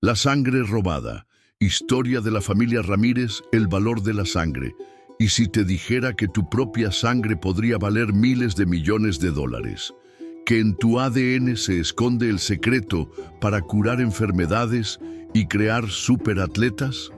La sangre robada. Historia de la familia Ramírez, el valor de la sangre. Y si te dijera que tu propia sangre podría valer miles de millones de dólares, que en tu ADN se esconde el secreto para curar enfermedades y crear superatletas.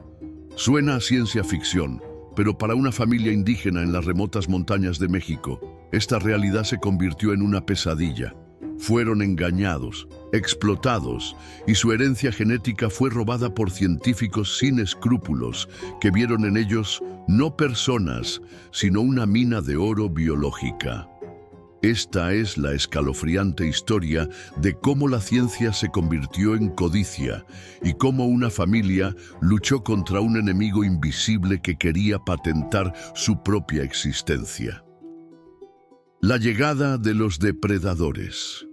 Suena a ciencia ficción, pero para una familia indígena en las remotas montañas de México, esta realidad se convirtió en una pesadilla. Fueron engañados, explotados, y su herencia genética fue robada por científicos sin escrúpulos que vieron en ellos no personas, sino una mina de oro biológica. Esta es la escalofriante historia de cómo la ciencia se convirtió en codicia y cómo una familia luchó contra un enemigo invisible que quería patentar su propia existencia. La llegada de los depredadores.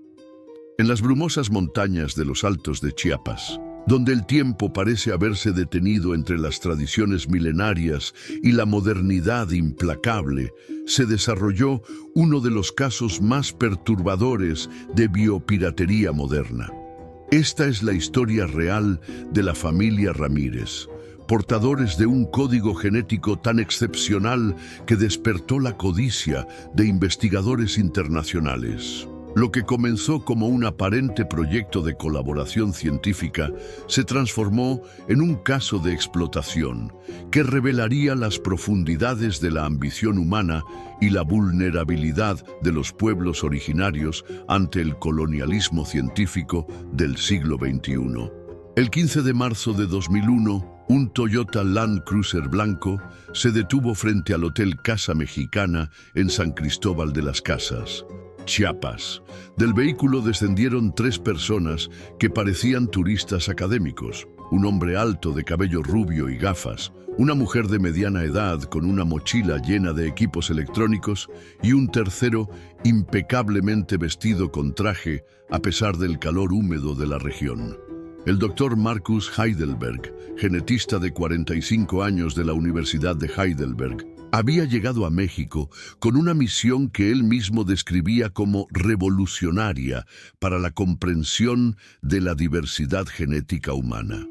En las brumosas montañas de los Altos de Chiapas, donde el tiempo parece haberse detenido entre las tradiciones milenarias y la modernidad implacable, se desarrolló uno de los casos más perturbadores de biopiratería moderna. Esta es la historia real de la familia Ramírez, portadores de un código genético tan excepcional que despertó la codicia de investigadores internacionales. Lo que comenzó como un aparente proyecto de colaboración científica se transformó en un caso de explotación que revelaría las profundidades de la ambición humana y la vulnerabilidad de los pueblos originarios ante el colonialismo científico del siglo XXI. El 15 de marzo de 2001, un Toyota Land Cruiser blanco se detuvo frente al Hotel Casa Mexicana en San Cristóbal de las Casas, Chiapas. Del vehículo descendieron 3 personas que parecían turistas académicos: un hombre alto de cabello rubio y gafas, una mujer de mediana edad con una mochila llena de equipos electrónicos y un tercero impecablemente vestido con traje a pesar del calor húmedo de la región. El doctor Marcus Heidelberg, genetista de 45 años de la Universidad de Heidelberg, había llegado a México con una misión que él mismo describía como revolucionaria para la comprensión de la diversidad genética humana.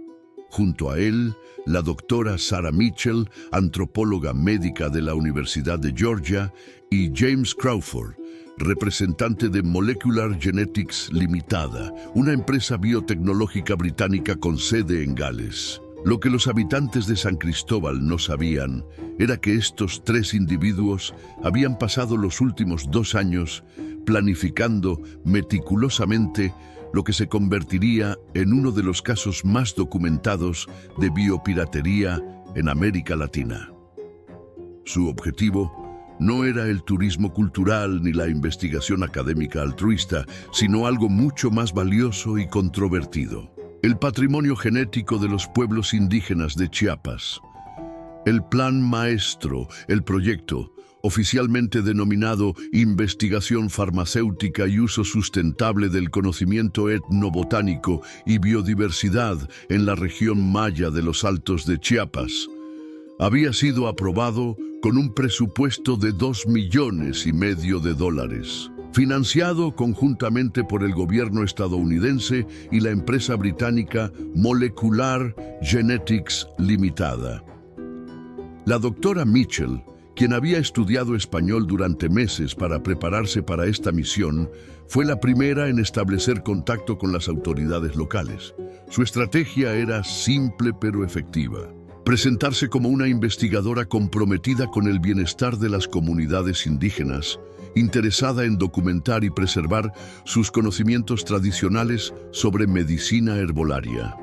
Junto a él, la doctora Sarah Mitchell, antropóloga médica de la Universidad de Georgia, y James Crawford, representante de Molecular Genetics Limitada, una empresa biotecnológica británica con sede en Gales. Lo que los habitantes de San Cristóbal no sabían era que estos 3 individuos habían pasado los últimos 2 años planificando meticulosamente lo que se convertiría en uno de los casos más documentados de biopiratería en América Latina. Su objetivo no era el turismo cultural ni la investigación académica altruista, sino algo mucho más valioso y controvertido: el patrimonio genético de los pueblos indígenas de Chiapas. El Plan Maestro, el proyecto, oficialmente denominado Investigación Farmacéutica y Uso Sustentable del Conocimiento Etnobotánico y Biodiversidad en la región maya de los Altos de Chiapas, había sido aprobado con un presupuesto de $2,5 millones, financiado conjuntamente por el gobierno estadounidense y la empresa británica Molecular Genetics Limitada. La doctora Mitchell, quien había estudiado español durante meses para prepararse para esta misión, fue la primera en establecer contacto con las autoridades locales. Su estrategia era simple pero efectiva: presentarse como una investigadora comprometida con el bienestar de las comunidades indígenas, interesada en documentar y preservar sus conocimientos tradicionales sobre medicina herbolaria.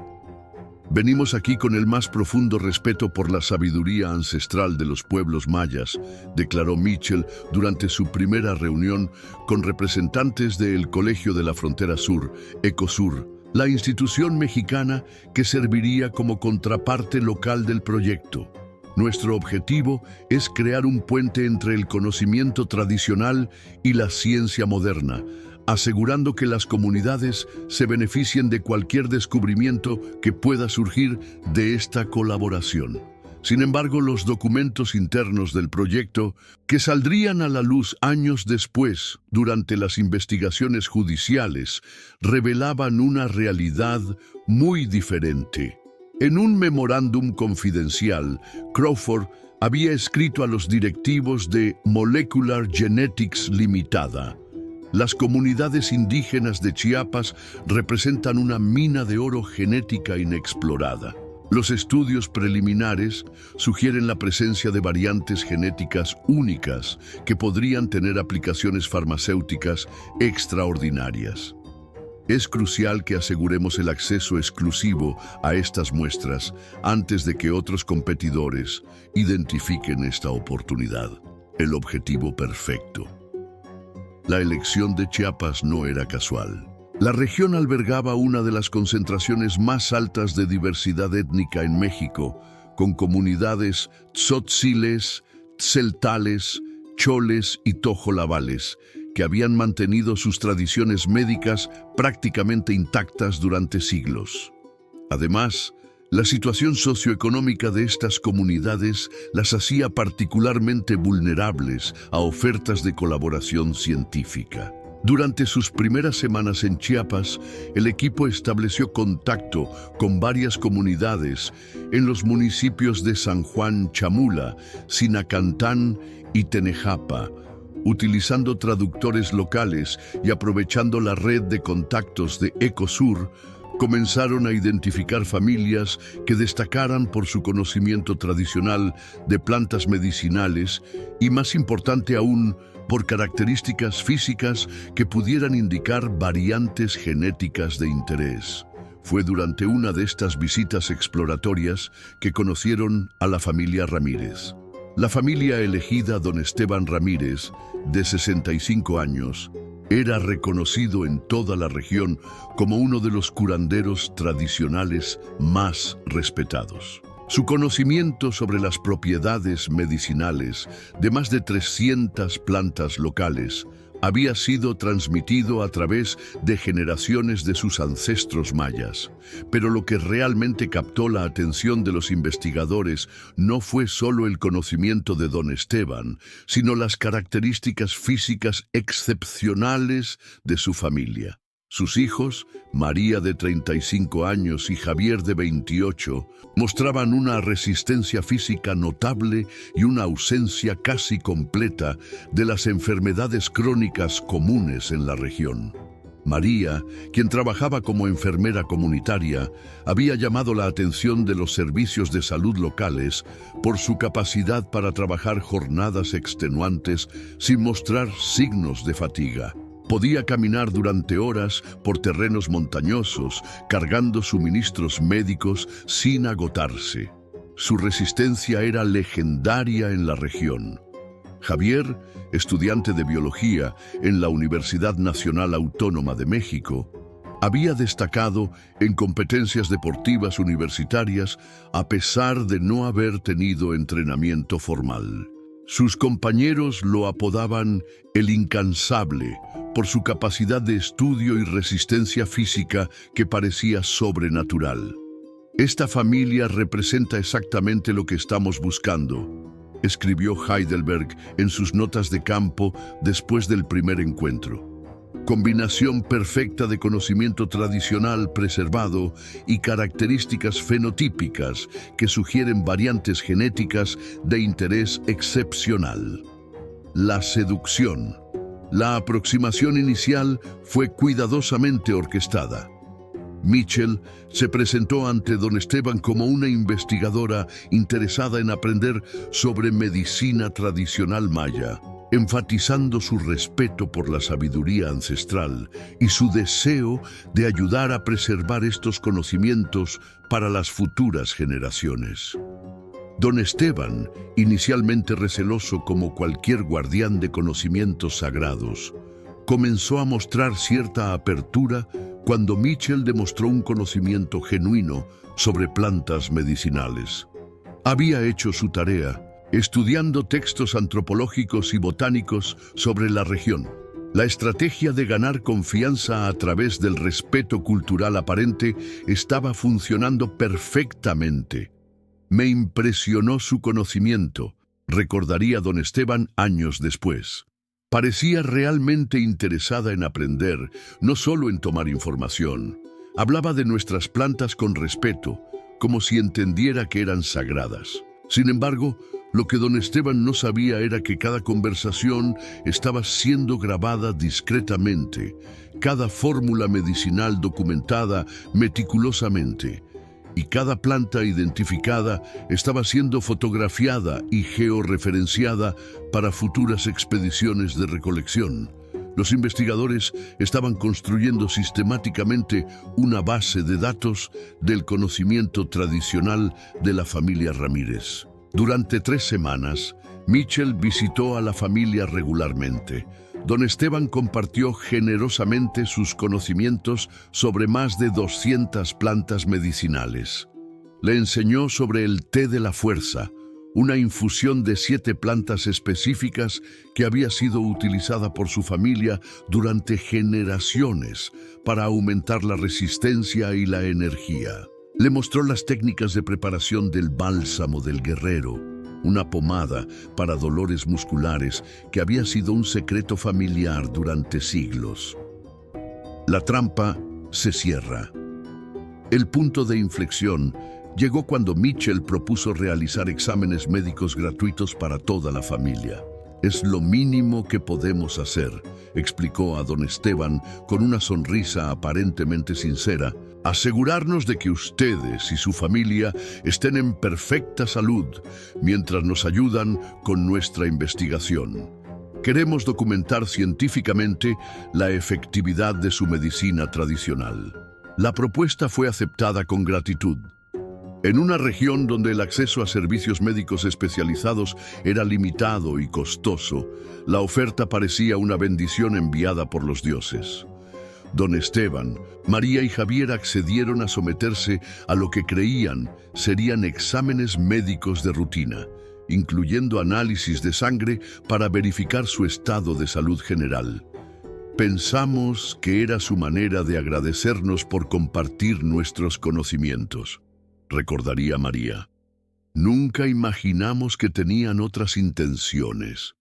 Venimos aquí con el más profundo respeto por la sabiduría ancestral de los pueblos mayas, declaró Mitchell durante su primera reunión con representantes del Colegio de la Frontera Sur, ECOSUR, la institución mexicana que serviría como contraparte local del proyecto. Nuestro objetivo es crear un puente entre el conocimiento tradicional y la ciencia moderna, asegurando que las comunidades se beneficien de cualquier descubrimiento que pueda surgir de esta colaboración. Sin embargo, los documentos internos del proyecto, que saldrían a la luz años después, durante las investigaciones judiciales, revelaban una realidad muy diferente. En un memorándum confidencial, Crawford había escrito a los directivos de Molecular Genetics Limitada: las comunidades indígenas de Chiapas representan una mina de oro genética inexplorada. Los estudios preliminares sugieren la presencia de variantes genéticas únicas que podrían tener aplicaciones farmacéuticas extraordinarias. Es crucial que aseguremos el acceso exclusivo a estas muestras antes de que otros competidores identifiquen esta oportunidad. El objetivo perfecto. La elección de Chiapas no era casual. La región albergaba una de las concentraciones más altas de diversidad étnica en México, con comunidades tzotziles, tzeltales, choles y tojolabales, que habían mantenido sus tradiciones médicas prácticamente intactas durante siglos. Además, la situación socioeconómica de estas comunidades las hacía particularmente vulnerables a ofertas de colaboración científica. Durante sus primeras semanas en Chiapas, el equipo estableció contacto con varias comunidades en los municipios de San Juan Chamula, Sinacantán y Tenejapa, utilizando traductores locales y aprovechando la red de contactos de Ecosur. Comenzaron a identificar familias que destacaran por su conocimiento tradicional de plantas medicinales y, más importante aún, por características físicas que pudieran indicar variantes genéticas de interés. Fue durante una de estas visitas exploratorias que conocieron a la familia Ramírez. La familia elegida, don Esteban Ramírez, de 65 años, era reconocido en toda la región como uno de los curanderos tradicionales más respetados. Su conocimiento sobre las propiedades medicinales de más de 300 plantas locales había sido transmitido a través de generaciones de sus ancestros mayas. Pero lo que realmente captó la atención de los investigadores no fue solo el conocimiento de don Esteban, sino las características físicas excepcionales de su familia. Sus hijos, María de 35 años y Javier de 28, mostraban una resistencia física notable y una ausencia casi completa de las enfermedades crónicas comunes en la región. María, quien trabajaba como enfermera comunitaria, había llamado la atención de los servicios de salud locales por su capacidad para trabajar jornadas extenuantes sin mostrar signos de fatiga. Podía caminar durante horas por terrenos montañosos, cargando suministros médicos sin agotarse. Su resistencia era legendaria en la región. Javier, estudiante de biología en la Universidad Nacional Autónoma de México, había destacado en competencias deportivas universitarias a pesar de no haber tenido entrenamiento formal. Sus compañeros lo apodaban el incansable por su capacidad de estudio y resistencia física que parecía sobrenatural. Esta familia representa exactamente lo que estamos buscando, escribió Heidelberg en sus notas de campo después del primer encuentro. Combinación perfecta de conocimiento tradicional preservado y características fenotípicas que sugieren variantes genéticas de interés excepcional. La seducción. La aproximación inicial fue cuidadosamente orquestada. Mitchell se presentó ante don Esteban como una investigadora interesada en aprender sobre medicina tradicional maya, enfatizando su respeto por la sabiduría ancestral y su deseo de ayudar a preservar estos conocimientos para las futuras generaciones. Don Esteban, inicialmente receloso como cualquier guardián de conocimientos sagrados, comenzó a mostrar cierta apertura cuando Mitchell demostró un conocimiento genuino sobre plantas medicinales. Había hecho su tarea, estudiando textos antropológicos y botánicos sobre la región. La estrategia de ganar confianza a través del respeto cultural aparente estaba funcionando perfectamente. Me impresionó su conocimiento, recordaría don Esteban años después. Parecía realmente interesada en aprender, no solo en tomar información. Hablaba de nuestras plantas con respeto, como si entendiera que eran sagradas. Sin embargo, lo que don Esteban no sabía era que cada conversación estaba siendo grabada discretamente, cada fórmula medicinal documentada meticulosamente, y cada planta identificada estaba siendo fotografiada y georreferenciada para futuras expediciones de recolección. Los investigadores estaban construyendo sistemáticamente una base de datos del conocimiento tradicional de la familia Ramírez. Durante 3 semanas, Mitchell visitó a la familia regularmente. Don Esteban compartió generosamente sus conocimientos sobre más de 200 plantas medicinales. Le enseñó sobre el té de la fuerza, una infusión de 7 plantas específicas que había sido utilizada por su familia durante generaciones para aumentar la resistencia y la energía. Le mostró las técnicas de preparación del bálsamo del guerrero, una pomada para dolores musculares que había sido un secreto familiar durante siglos. La trampa se cierra. El punto de inflexión llegó cuando Mitchell propuso realizar exámenes médicos gratuitos para toda la familia. Es lo mínimo que podemos hacer, explicó a don Esteban con una sonrisa aparentemente sincera. Asegurarnos de que ustedes y su familia estén en perfecta salud mientras nos ayudan con nuestra investigación. Queremos documentar científicamente la efectividad de su medicina tradicional. La propuesta fue aceptada con gratitud. En una región donde el acceso a servicios médicos especializados era limitado y costoso, la oferta parecía una bendición enviada por los dioses. Don Esteban, María y Javier accedieron a someterse a lo que creían serían exámenes médicos de rutina, incluyendo análisis de sangre para verificar su estado de salud general. Pensamos que era su manera de agradecernos por compartir nuestros conocimientos, recordaría María. Nunca imaginamos que tenían otras intenciones.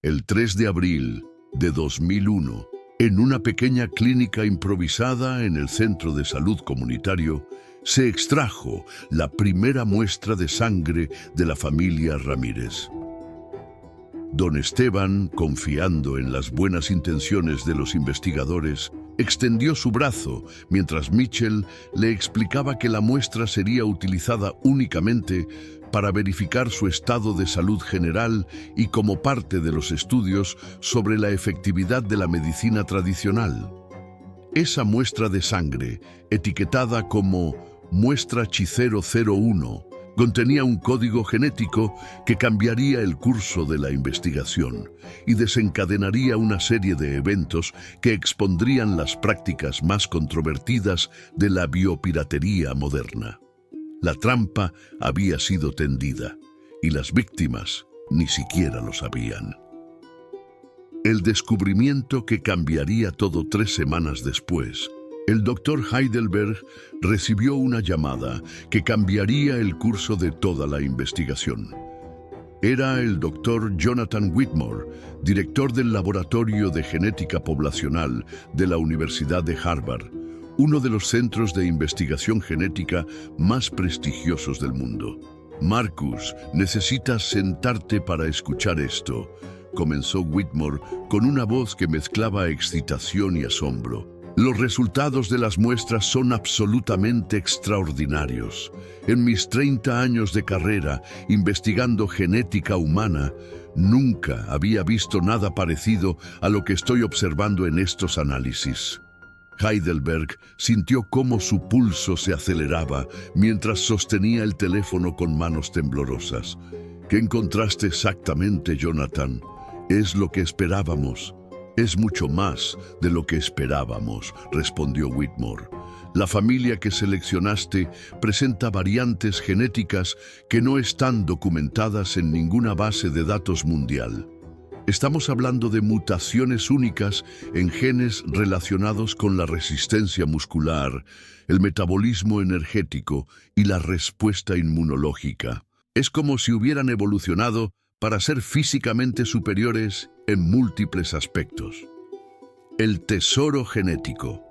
El 3 de abril de 2001, en una pequeña clínica improvisada en el Centro de Salud Comunitario, se extrajo la primera muestra de sangre de la familia Ramírez. Don Esteban, confiando en las buenas intenciones de los investigadores, extendió su brazo mientras Mitchell le explicaba que la muestra sería utilizada únicamente para verificar su estado de salud general y como parte de los estudios sobre la efectividad de la medicina tradicional. Esa muestra de sangre, etiquetada como muestra Chicero 01, contenía un código genético que cambiaría el curso de la investigación y desencadenaría una serie de eventos que expondrían las prácticas más controvertidas de la biopiratería moderna. La trampa había sido tendida y las víctimas ni siquiera lo sabían. El descubrimiento que cambiaría todo 3 semanas después. El doctor Heidelberg recibió una llamada que cambiaría el curso de toda la investigación. Era el doctor Jonathan Whitmore, director del Laboratorio de Genética Poblacional de la Universidad de Harvard, uno de los centros de investigación genética más prestigiosos del mundo. Marcus, necesitas sentarte para escuchar esto, comenzó Whitmore con una voz que mezclaba excitación y asombro. Los resultados de las muestras son absolutamente extraordinarios. En mis 30 años de carrera investigando genética humana, nunca había visto nada parecido a lo que estoy observando en estos análisis. Heidelberg sintió cómo su pulso se aceleraba mientras sostenía el teléfono con manos temblorosas. ¿Qué encontraste exactamente, Jonathan? Es lo que esperábamos. Es mucho más de lo que esperábamos, respondió Whitmore. La familia que seleccionaste presenta variantes genéticas que no están documentadas en ninguna base de datos mundial. Estamos hablando de mutaciones únicas en genes relacionados con la resistencia muscular, el metabolismo energético y la respuesta inmunológica. Es como si hubieran evolucionado para ser físicamente superiores en múltiples aspectos. El tesoro genético.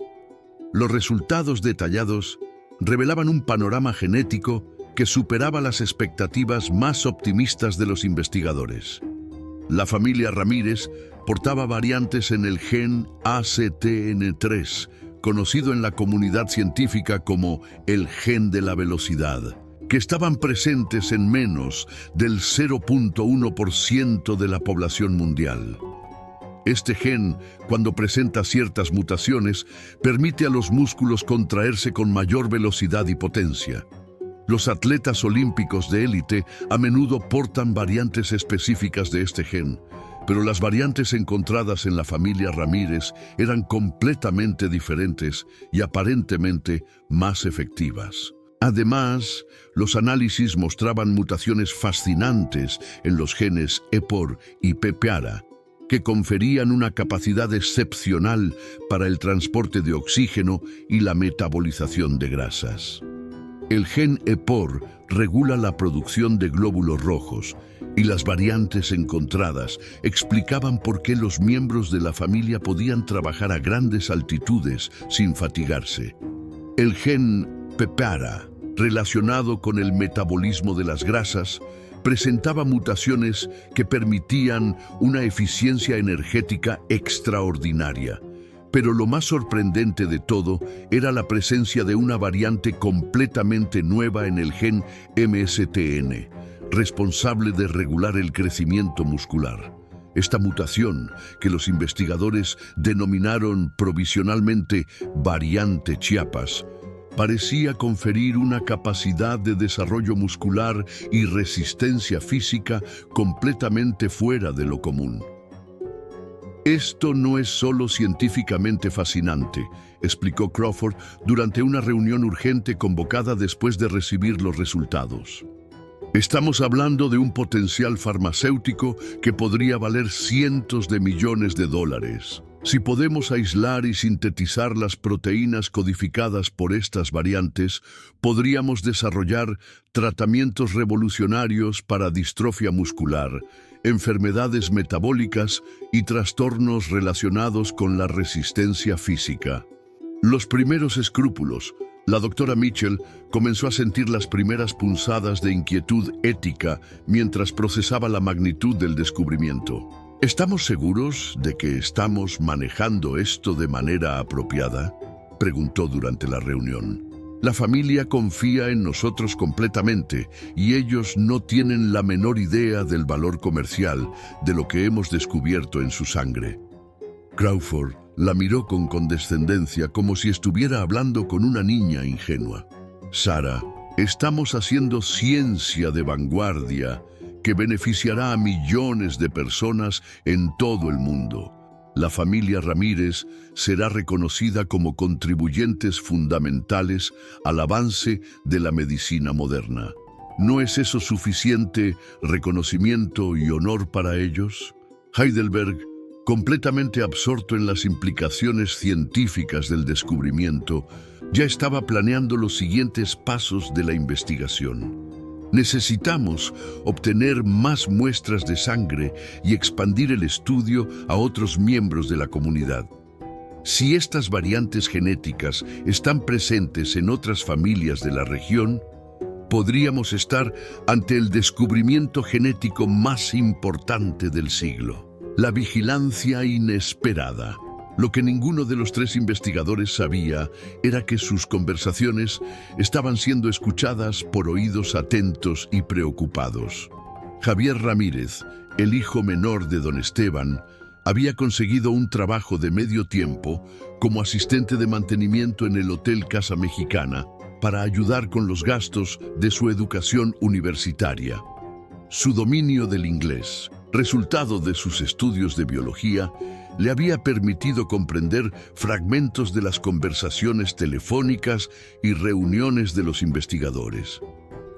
Los resultados detallados revelaban un panorama genético que superaba las expectativas más optimistas de los investigadores. La familia Ramírez portaba variantes en el gen ACTN3, conocido en la comunidad científica como el gen de la velocidad, que estaban presentes en menos del 0.1% de la población mundial. Este gen, cuando presenta ciertas mutaciones, permite a los músculos contraerse con mayor velocidad y potencia. Los atletas olímpicos de élite a menudo portan variantes específicas de este gen, pero las variantes encontradas en la familia Ramírez eran completamente diferentes y aparentemente más efectivas. Además, los análisis mostraban mutaciones fascinantes en los genes EPOR y PPARA, que conferían una capacidad excepcional para el transporte de oxígeno y la metabolización de grasas. El gen EPOR regula la producción de glóbulos rojos, y las variantes encontradas explicaban por qué los miembros de la familia podían trabajar a grandes altitudes sin fatigarse. El gen PPARA, relacionado con el metabolismo de las grasas, presentaba mutaciones que permitían una eficiencia energética extraordinaria. Pero lo más sorprendente de todo era la presencia de una variante completamente nueva en el gen MSTN, responsable de regular el crecimiento muscular. Esta mutación, que los investigadores denominaron provisionalmente variante Chiapas, parecía conferir una capacidad de desarrollo muscular y resistencia física completamente fuera de lo común. Esto no es solo científicamente fascinante, explicó Crawford durante una reunión urgente convocada después de recibir los resultados. Estamos hablando de un potencial farmacéutico que podría valer cientos de millones de dólares. Si podemos aislar y sintetizar las proteínas codificadas por estas variantes, podríamos desarrollar tratamientos revolucionarios para distrofia muscular, enfermedades metabólicas y trastornos relacionados con la resistencia física. Los primeros escrúpulos. La doctora Mitchell comenzó a sentir las primeras punzadas de inquietud ética mientras procesaba la magnitud del descubrimiento. ¿Estamos seguros de que estamos manejando esto de manera apropiada?, preguntó durante la reunión. La familia confía en nosotros completamente y ellos no tienen la menor idea del valor comercial de lo que hemos descubierto en su sangre. Crawford la miró con condescendencia, como si estuviera hablando con una niña ingenua. Sarah, estamos haciendo ciencia de vanguardia que beneficiará a millones de personas en todo el mundo. La familia Ramírez será reconocida como contribuyentes fundamentales al avance de la medicina moderna. ¿No es eso suficiente reconocimiento y honor para ellos? Heidelberg, completamente absorto en las implicaciones científicas del descubrimiento, ya estaba planeando los siguientes pasos de la investigación. Necesitamos obtener más muestras de sangre y expandir el estudio a otros miembros de la comunidad. Si estas variantes genéticas están presentes en otras familias de la región, podríamos estar ante el descubrimiento genético más importante del siglo. La vigilancia inesperada. Lo que ninguno de los tres investigadores sabía era que sus conversaciones estaban siendo escuchadas por oídos atentos y preocupados. Javier Ramírez, el hijo menor de don Esteban, había conseguido un trabajo de medio tiempo como asistente de mantenimiento en el Hotel Casa Mexicana para ayudar con los gastos de su educación universitaria. Su dominio del inglés, resultado de sus estudios de biología, le había permitido comprender fragmentos de las conversaciones telefónicas y reuniones de los investigadores.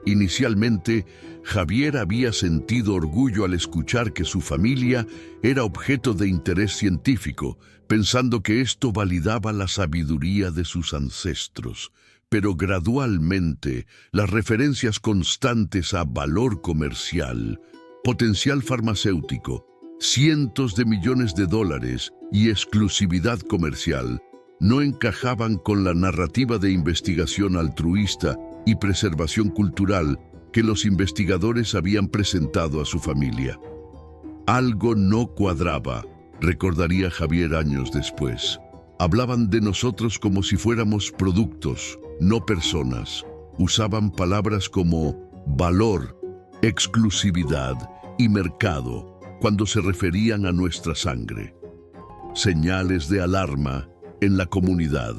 Inicialmente, Javier había sentido orgullo al escuchar que su familia era objeto de interés científico, pensando que esto validaba la sabiduría de sus ancestros. Pero gradualmente, las referencias constantes a valor comercial, potencial farmacéutico, cientos de millones de dólares y exclusividad comercial no encajaban con la narrativa de investigación altruista y preservación cultural que los investigadores habían presentado a su familia. Algo no cuadraba, recordaría Javier años después. Hablaban de nosotros como si fuéramos productos, no personas. Usaban palabras como valor, exclusividad y mercado cuando se referían a nuestra sangre. Señales de alarma en la comunidad.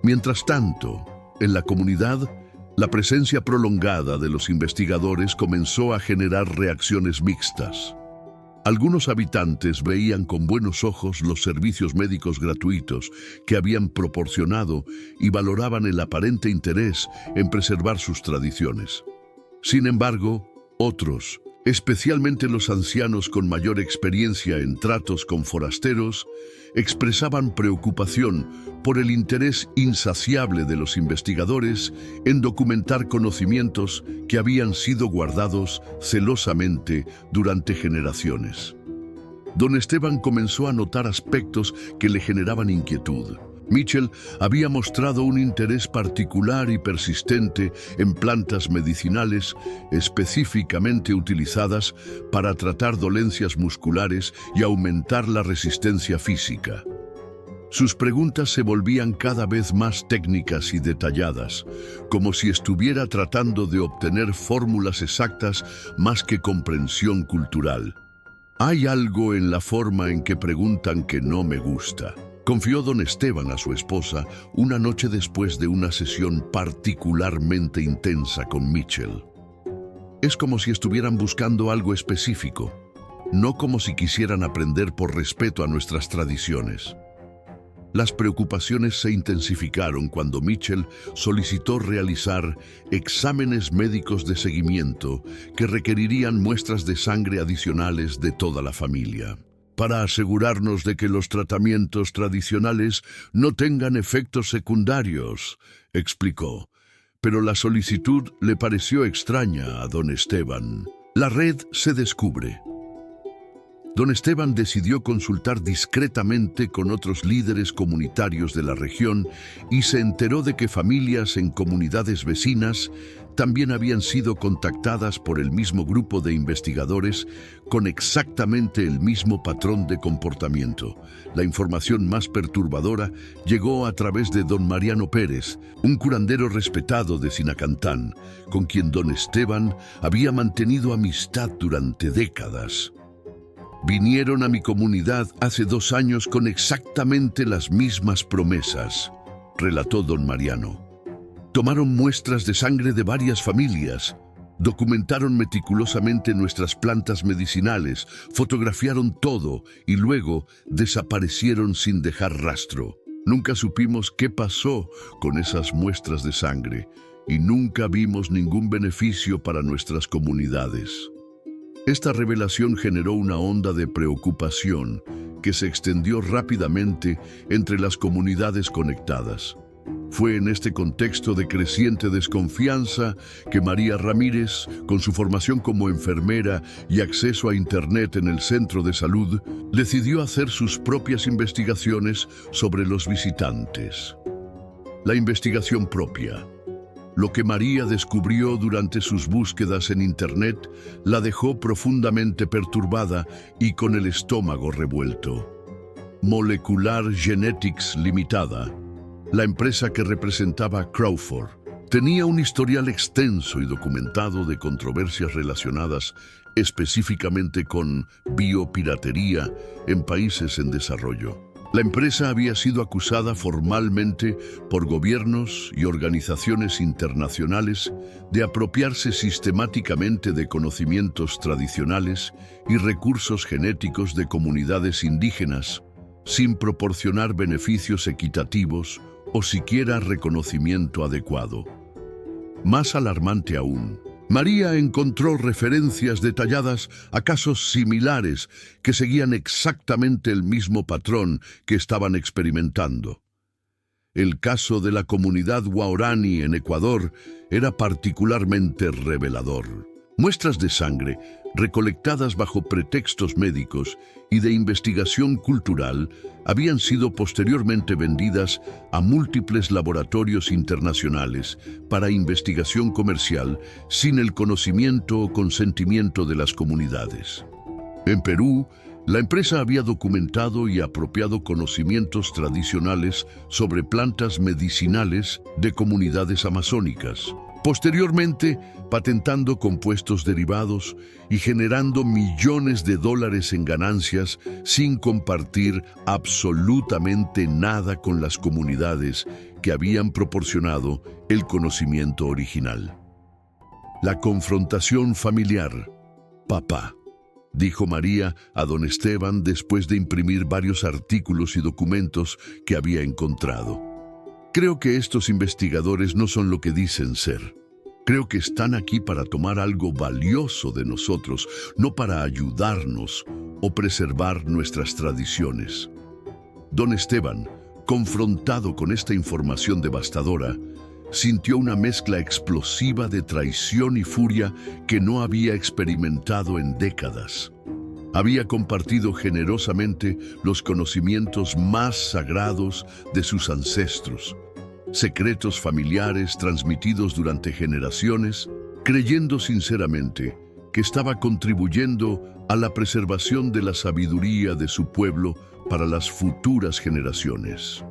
Mientras tanto, en la comunidad, la presencia prolongada de los investigadores comenzó a generar reacciones mixtas. Algunos habitantes veían con buenos ojos los servicios médicos gratuitos que habían proporcionado y valoraban el aparente interés en preservar sus tradiciones. Sin embargo, otros, especialmente los ancianos con mayor experiencia en tratos con forasteros, expresaban preocupación por el interés insaciable de los investigadores en documentar conocimientos que habían sido guardados celosamente durante generaciones. Don Esteban comenzó a notar aspectos que le generaban inquietud. Mitchell había mostrado un interés particular y persistente en plantas medicinales específicamente utilizadas para tratar dolencias musculares y aumentar la resistencia física. Sus preguntas se volvían cada vez más técnicas y detalladas, como si estuviera tratando de obtener fórmulas exactas más que comprensión cultural. Hay algo en la forma en que preguntan que no me gusta, confió don Esteban a su esposa una noche después de una sesión particularmente intensa con Mitchell. Es como si estuvieran buscando algo específico, no como si quisieran aprender por respeto a nuestras tradiciones. Las preocupaciones se intensificaron cuando Mitchell solicitó realizar exámenes médicos de seguimiento que requerirían muestras de sangre adicionales de toda la familia, para asegurarnos de que los tratamientos tradicionales no tengan efectos secundarios, explicó. Pero la solicitud le pareció extraña a don Esteban. La red se descubre. Don Esteban decidió consultar discretamente con otros líderes comunitarios de la región y se enteró de que familias en comunidades vecinas también habían sido contactadas por el mismo grupo de investigadores con exactamente el mismo patrón de comportamiento. La información más perturbadora llegó a través de don Mariano Pérez, un curandero respetado de Sinacantán, con quien don Esteban había mantenido amistad durante décadas. Vinieron a mi comunidad hace 2 años con exactamente las mismas promesas, relató don Mariano. Tomaron muestras de sangre de varias familias, documentaron meticulosamente nuestras plantas medicinales, fotografiaron todo y luego desaparecieron sin dejar rastro. Nunca supimos qué pasó con esas muestras de sangre y nunca vimos ningún beneficio para nuestras comunidades. Esta revelación generó una onda de preocupación que se extendió rápidamente entre las comunidades conectadas. Fue en este contexto de creciente desconfianza que María Ramírez, con su formación como enfermera y acceso a Internet en el centro de salud, decidió hacer sus propias investigaciones sobre los visitantes. La investigación propia. Lo que María descubrió durante sus búsquedas en Internet la dejó profundamente perturbada y con el estómago revuelto. Molecular Genetics Limitada, la empresa que representaba a Crawford, tenía un historial extenso y documentado de controversias relacionadas específicamente con biopiratería en países en desarrollo. La empresa había sido acusada formalmente por gobiernos y organizaciones internacionales de apropiarse sistemáticamente de conocimientos tradicionales y recursos genéticos de comunidades indígenas, sin proporcionar beneficios equitativos o siquiera reconocimiento adecuado. Más alarmante aún, María encontró referencias detalladas a casos similares que seguían exactamente el mismo patrón que estaban experimentando. El caso de la comunidad Waorani en Ecuador era particularmente revelador. Muestras de sangre, recolectadas bajo pretextos médicos y de investigación cultural, habían sido posteriormente vendidas a múltiples laboratorios internacionales para investigación comercial sin el conocimiento o consentimiento de las comunidades. En Perú, la empresa había documentado y apropiado conocimientos tradicionales sobre plantas medicinales de comunidades amazónicas, posteriormente patentando compuestos derivados y generando millones de dólares en ganancias sin compartir absolutamente nada con las comunidades que habían proporcionado el conocimiento original. La confrontación familiar. Papá, dijo María a don Esteban después de imprimir varios artículos y documentos que había encontrado. Creo que estos investigadores no son lo que dicen ser. Creo que están aquí para tomar algo valioso de nosotros, no para ayudarnos o preservar nuestras tradiciones. Don Esteban, confrontado con esta información devastadora, sintió una mezcla explosiva de traición y furia que no había experimentado en décadas. Había compartido generosamente los conocimientos más sagrados de sus ancestros, secretos familiares transmitidos durante generaciones, creyendo sinceramente que estaba contribuyendo a la preservación de la sabiduría de su pueblo para las futuras generaciones.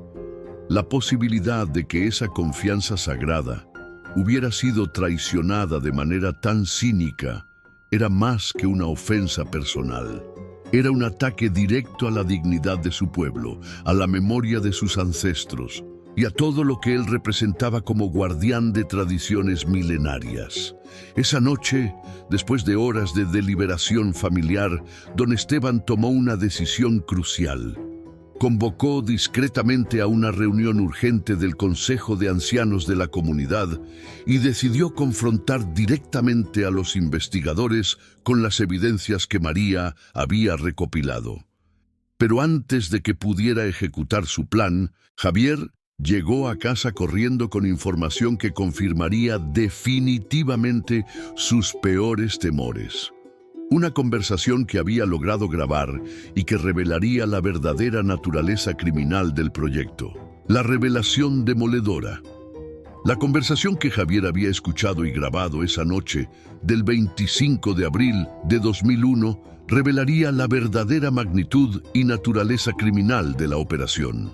La posibilidad de que esa confianza sagrada hubiera sido traicionada de manera tan cínica era más que una ofensa personal. Era un ataque directo a la dignidad de su pueblo, a la memoria de sus ancestros y a todo lo que él representaba como guardián de tradiciones milenarias. Esa noche, después de horas de deliberación familiar, don Esteban tomó una decisión crucial. Convocó discretamente a una reunión urgente del Consejo de Ancianos de la comunidad y decidió confrontar directamente a los investigadores con las evidencias que María había recopilado. Pero antes de que pudiera ejecutar su plan, Javier llegó a casa corriendo con información que confirmaría definitivamente sus peores temores. Una conversación que había logrado grabar y que revelaría la verdadera naturaleza criminal del proyecto. La revelación demoledora. La conversación que Javier había escuchado y grabado esa noche del 25 de abril de 2001 revelaría la verdadera magnitud y naturaleza criminal de la operación.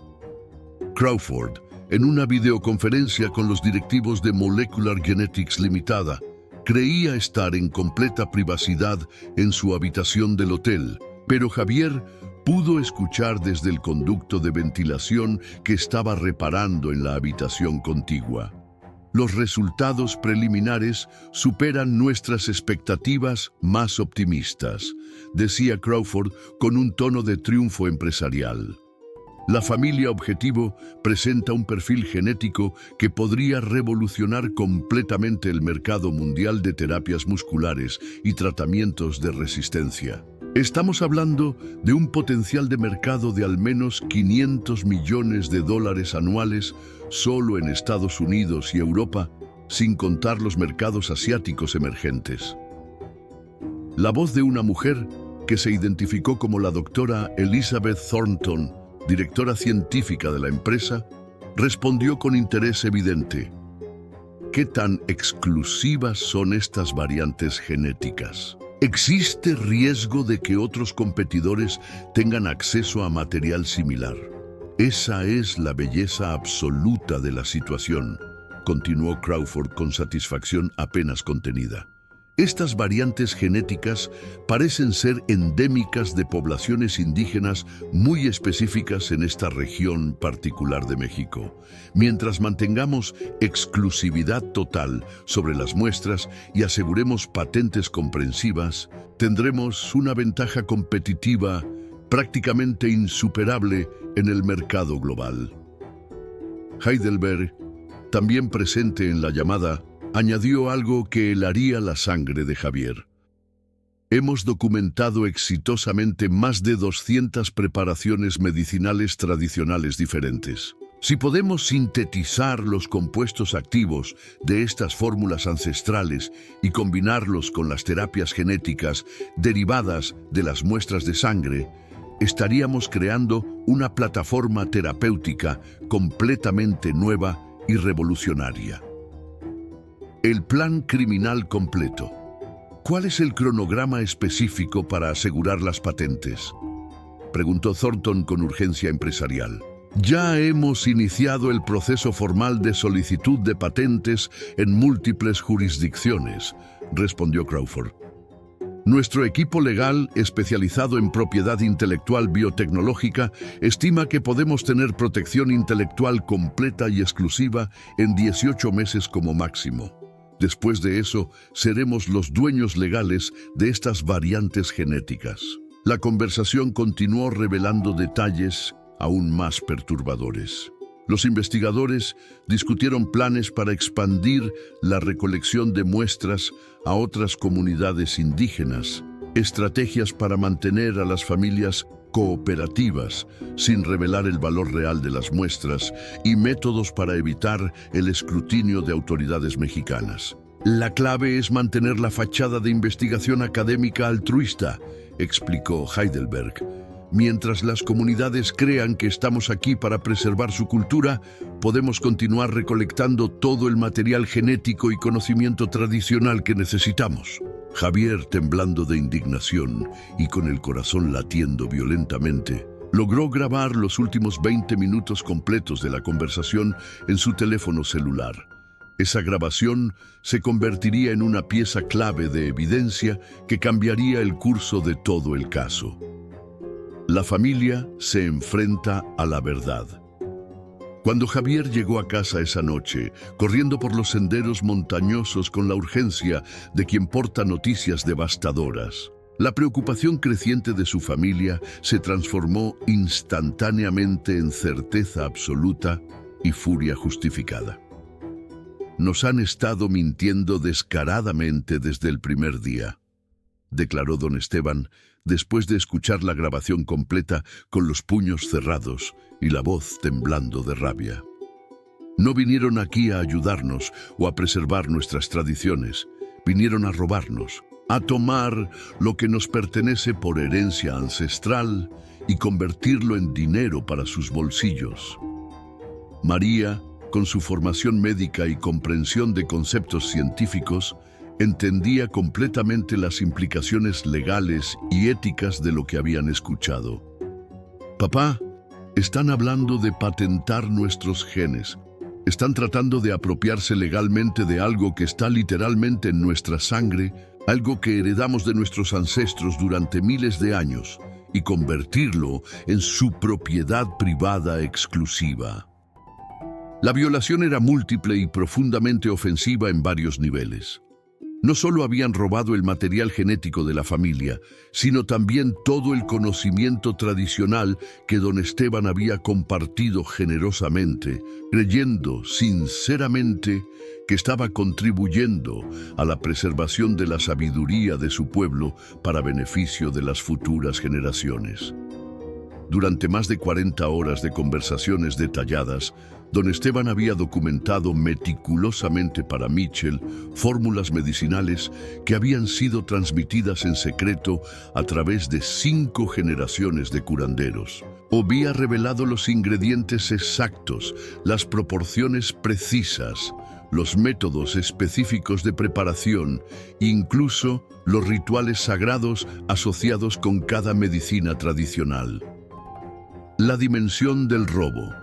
Crawford, en una videoconferencia con los directivos de Molecular Genetics Limitada, creía estar en completa privacidad en su habitación del hotel, pero Javier pudo escuchar desde el conducto de ventilación que estaba reparando en la habitación contigua. Los resultados preliminares superan nuestras expectativas más optimistas, decía Crawford con un tono de triunfo empresarial. La familia objetivo presenta un perfil genético que podría revolucionar completamente el mercado mundial de terapias musculares y tratamientos de resistencia. Estamos hablando de un potencial de mercado de al menos $500 millones anuales solo en Estados Unidos y Europa, sin contar los mercados asiáticos emergentes. La voz de una mujer que se identificó como la doctora Elizabeth Thornton, directora científica de la empresa, respondió con interés evidente. ¿Qué tan exclusivas son estas variantes genéticas? ¿Existe riesgo de que otros competidores tengan acceso a material similar? Esa es la belleza absoluta de la situación, continuó Crawford con satisfacción apenas contenida. Estas variantes genéticas parecen ser endémicas de poblaciones indígenas muy específicas en esta región particular de México. Mientras mantengamos exclusividad total sobre las muestras y aseguremos patentes comprensivas, tendremos una ventaja competitiva prácticamente insuperable en el mercado global. Heidelberg, también presente en la llamada, añadió algo que helaría la sangre de Javier. Hemos documentado exitosamente más de 200 preparaciones medicinales tradicionales diferentes. Si podemos sintetizar los compuestos activos de estas fórmulas ancestrales y combinarlos con las terapias genéticas derivadas de las muestras de sangre, estaríamos creando una plataforma terapéutica completamente nueva y revolucionaria. El plan criminal completo. ¿Cuál es el cronograma específico para asegurar las patentes?, preguntó Thornton con urgencia empresarial. Ya hemos iniciado el proceso formal de solicitud de patentes en múltiples jurisdicciones, respondió Crawford. Nuestro equipo legal, especializado en propiedad intelectual biotecnológica, estima que podemos tener protección intelectual completa y exclusiva en 18 meses como máximo. Después de eso, seremos los dueños legales de estas variantes genéticas. La conversación continuó revelando detalles aún más perturbadores. Los investigadores discutieron planes para expandir la recolección de muestras a otras comunidades indígenas, estrategias para mantener a las familias cooperativas sin revelar el valor real de las muestras y métodos para evitar el escrutinio de autoridades mexicanas. La clave es mantener la fachada de investigación académica altruista, explicó Heidelberg. Mientras las comunidades crean que estamos aquí para preservar su cultura, podemos continuar recolectando todo el material genético y conocimiento tradicional que necesitamos. Javier, temblando de indignación y con el corazón latiendo violentamente, logró grabar los últimos 20 minutos completos de la conversación en su teléfono celular. Esa grabación se convertiría en una pieza clave de evidencia que cambiaría el curso de todo el caso. La familia se enfrenta a la verdad. Cuando Javier llegó a casa esa noche, corriendo por los senderos montañosos con la urgencia de quien porta noticias devastadoras, la preocupación creciente de su familia se transformó instantáneamente en certeza absoluta y furia justificada. Nos han estado mintiendo descaradamente desde el primer día, declaró don Esteban, después de escuchar la grabación completa con los puños cerrados y la voz temblando de rabia. No vinieron aquí a ayudarnos o a preservar nuestras tradiciones, vinieron a robarnos, a tomar lo que nos pertenece por herencia ancestral y convertirlo en dinero para sus bolsillos. María, con su formación médica y comprensión de conceptos científicos, entendía completamente las implicaciones legales y éticas de lo que habían escuchado. Papá, están hablando de patentar nuestros genes. Están tratando de apropiarse legalmente de algo que está literalmente en nuestra sangre, algo que heredamos de nuestros ancestros durante miles de años, y convertirlo en su propiedad privada exclusiva. La violación era múltiple y profundamente ofensiva en varios niveles. No solo habían robado el material genético de la familia, sino también todo el conocimiento tradicional que don Esteban había compartido generosamente, creyendo sinceramente que estaba contribuyendo a la preservación de la sabiduría de su pueblo para beneficio de las futuras generaciones. Durante más de 40 horas de conversaciones detalladas, don Esteban había documentado meticulosamente para Mitchell fórmulas medicinales que habían sido transmitidas en secreto a través de 5 generaciones de curanderos. Había revelado los ingredientes exactos, las proporciones precisas, los métodos específicos de preparación, incluso los rituales sagrados asociados con cada medicina tradicional. La dimensión del robo.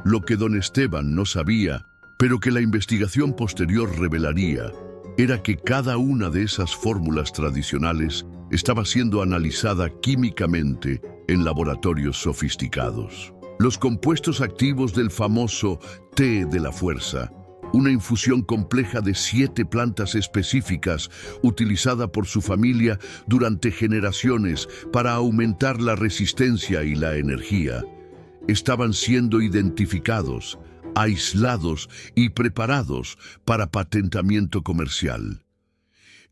Lo que don Esteban no sabía, pero que la investigación posterior revelaría, era que cada una de esas fórmulas tradicionales estaba siendo analizada químicamente en laboratorios sofisticados. Los compuestos activos del famoso té de la fuerza, una infusión compleja de 7 plantas específicas utilizada por su familia durante generaciones para aumentar la resistencia y la energía, estaban siendo identificados, aislados y preparados para patentamiento comercial.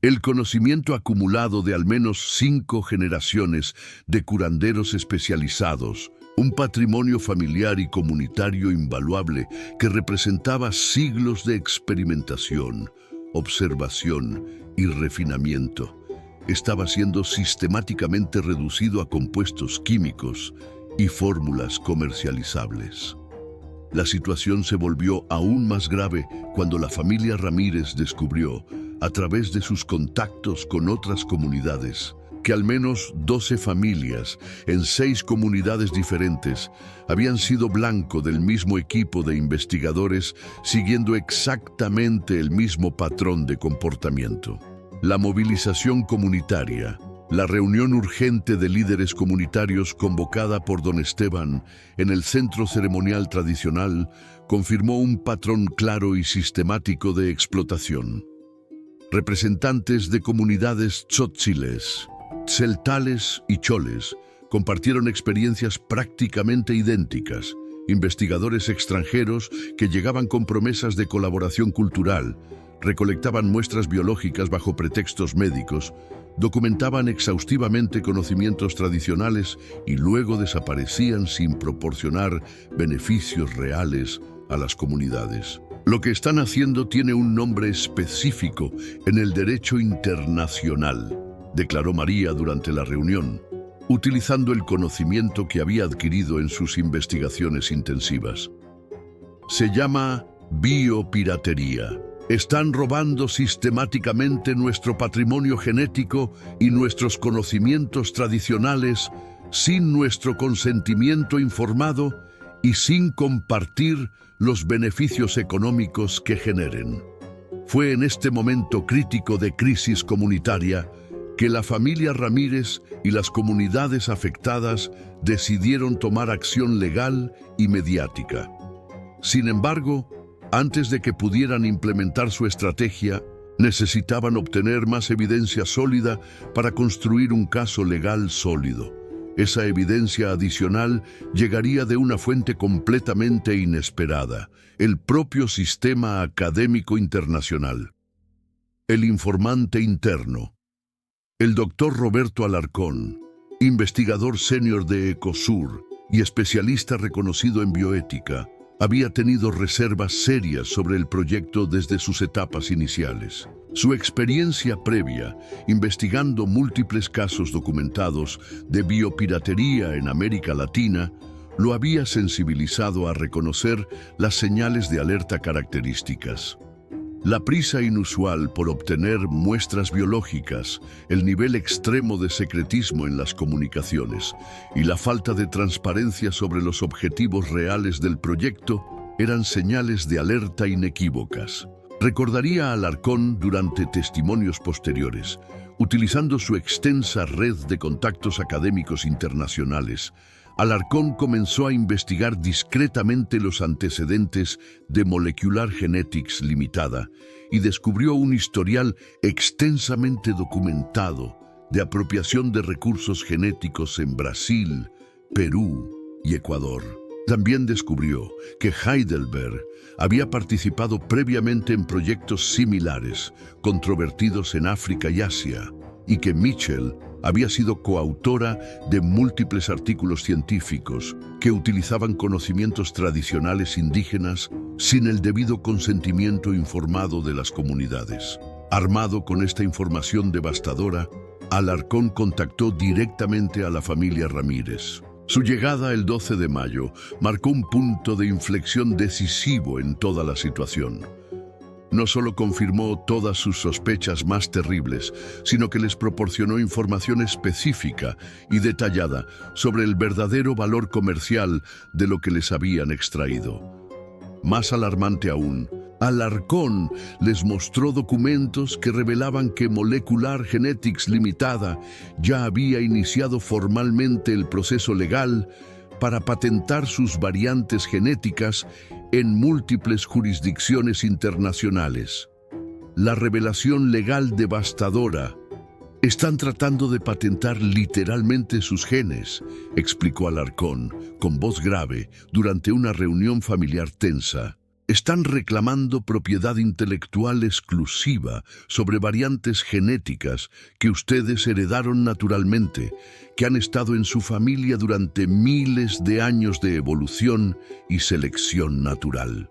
El conocimiento acumulado de al menos 5 generaciones de curanderos especializados, un patrimonio familiar y comunitario invaluable que representaba siglos de experimentación, observación y refinamiento, estaba siendo sistemáticamente reducido a compuestos químicos y fórmulas comercializables. La situación se volvió aún más grave cuando la familia Ramírez descubrió, a través de sus contactos con otras comunidades, que al menos 12 familias en 6 comunidades diferentes habían sido blanco del mismo equipo de investigadores siguiendo exactamente el mismo patrón de comportamiento. La movilización comunitaria, la reunión urgente de líderes comunitarios convocada por don Esteban en el centro ceremonial tradicional confirmó un patrón claro y sistemático de explotación. Representantes de comunidades tzotziles, tzeltales y choles compartieron experiencias prácticamente idénticas. Investigadores extranjeros que llegaban con promesas de colaboración cultural, recolectaban muestras biológicas bajo pretextos médicos, documentaban exhaustivamente conocimientos tradicionales y luego desaparecían sin proporcionar beneficios reales a las comunidades. Lo que están haciendo tiene un nombre específico en el derecho internacional, declaró María durante la reunión, utilizando el conocimiento que había adquirido en sus investigaciones intensivas. Se llama biopiratería. Están robando sistemáticamente nuestro patrimonio genético y nuestros conocimientos tradicionales sin nuestro consentimiento informado y sin compartir los beneficios económicos que generen. Fue en este momento crítico de crisis comunitaria que la familia Ramírez y las comunidades afectadas decidieron tomar acción legal y mediática. Sin embargo, antes de que pudieran implementar su estrategia, necesitaban obtener más evidencia sólida para construir un caso legal sólido. Esa evidencia adicional llegaría de una fuente completamente inesperada, el propio sistema académico internacional. El informante interno. El doctor Roberto Alarcón, investigador senior de Ecosur y especialista reconocido en bioética, había tenido reservas serias sobre el proyecto desde sus etapas iniciales. Su experiencia previa, investigando múltiples casos documentados de biopiratería en América Latina, lo había sensibilizado a reconocer las señales de alerta características. La prisa inusual por obtener muestras biológicas, el nivel extremo de secretismo en las comunicaciones y la falta de transparencia sobre los objetivos reales del proyecto eran señales de alerta inequívocas. Recordaría a Alarcón durante testimonios posteriores, utilizando su extensa red de contactos académicos internacionales. Alarcón comenzó a investigar discretamente los antecedentes de Molecular Genetics Limitada y descubrió un historial extensamente documentado de apropiación de recursos genéticos en Brasil, Perú y Ecuador. También descubrió que Heidelberg había participado previamente en proyectos similares, controvertidos en África y Asia, y que Mitchell había sido coautora de múltiples artículos científicos que utilizaban conocimientos tradicionales indígenas sin el debido consentimiento informado de las comunidades. Armado con esta información devastadora, Alarcón contactó directamente a la familia Ramírez. Su llegada el 12 de mayo marcó un punto de inflexión decisivo en toda la situación. No solo confirmó todas sus sospechas más terribles, sino que les proporcionó información específica y detallada sobre el verdadero valor comercial de lo que les habían extraído. Más alarmante aún, Alarcón les mostró documentos que revelaban que Molecular Genetics Limitada ya había iniciado formalmente el proceso legal para patentar sus variantes genéticas en múltiples jurisdicciones internacionales. La revelación legal devastadora Están tratando de patentar literalmente sus genes, explicó Alarcón, con voz grave, durante una reunión familiar tensa. Están reclamando propiedad intelectual exclusiva sobre variantes genéticas que ustedes heredaron naturalmente, que han estado en su familia durante miles de años de evolución y selección natural.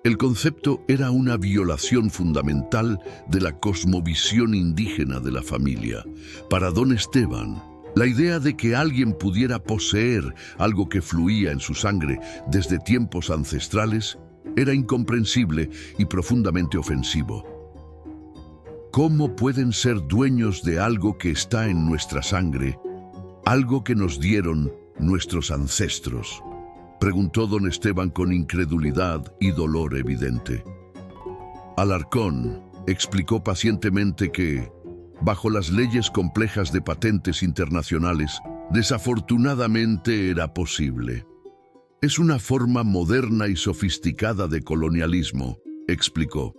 El concepto era una violación fundamental de la cosmovisión indígena de la familia. Para don Esteban, la idea de que alguien pudiera poseer algo que fluía en su sangre desde tiempos ancestrales era incomprensible y profundamente ofensivo. ¿Cómo pueden ser dueños de algo que está en nuestra sangre, algo que nos dieron nuestros ancestros?, preguntó don Esteban con incredulidad y dolor evidente. Alarcón explicó pacientemente que, bajo las leyes complejas de patentes internacionales, desafortunadamente era posible. Es una forma moderna y sofisticada de colonialismo, explicó.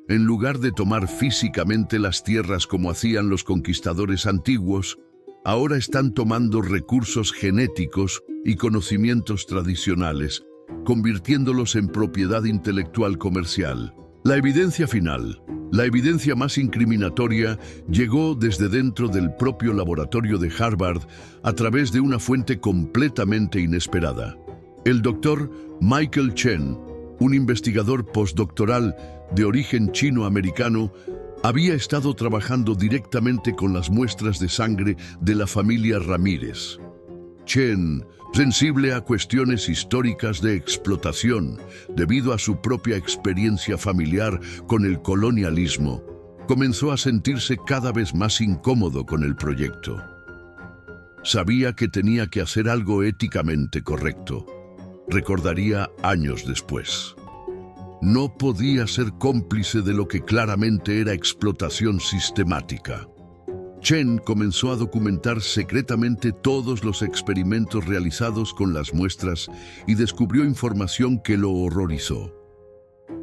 En lugar de tomar físicamente las tierras como hacían los conquistadores antiguos, ahora están tomando recursos genéticos y conocimientos tradicionales, convirtiéndolos en propiedad intelectual comercial. La evidencia final, la evidencia más incriminatoria, llegó desde dentro del propio laboratorio de Harvard a través de una fuente completamente inesperada. El doctor Michael Chen, un investigador postdoctoral de origen chino-americano, había estado trabajando directamente con las muestras de sangre de la familia Ramírez. Chen, sensible a cuestiones históricas de explotación debido a su propia experiencia familiar con el colonialismo, comenzó a sentirse cada vez más incómodo con el proyecto. Sabía que tenía que hacer algo éticamente correcto. Recordaría años después. No podía ser cómplice de lo que claramente era explotación sistemática. Chen comenzó a documentar secretamente todos los experimentos realizados con las muestras y descubrió información que lo horrorizó.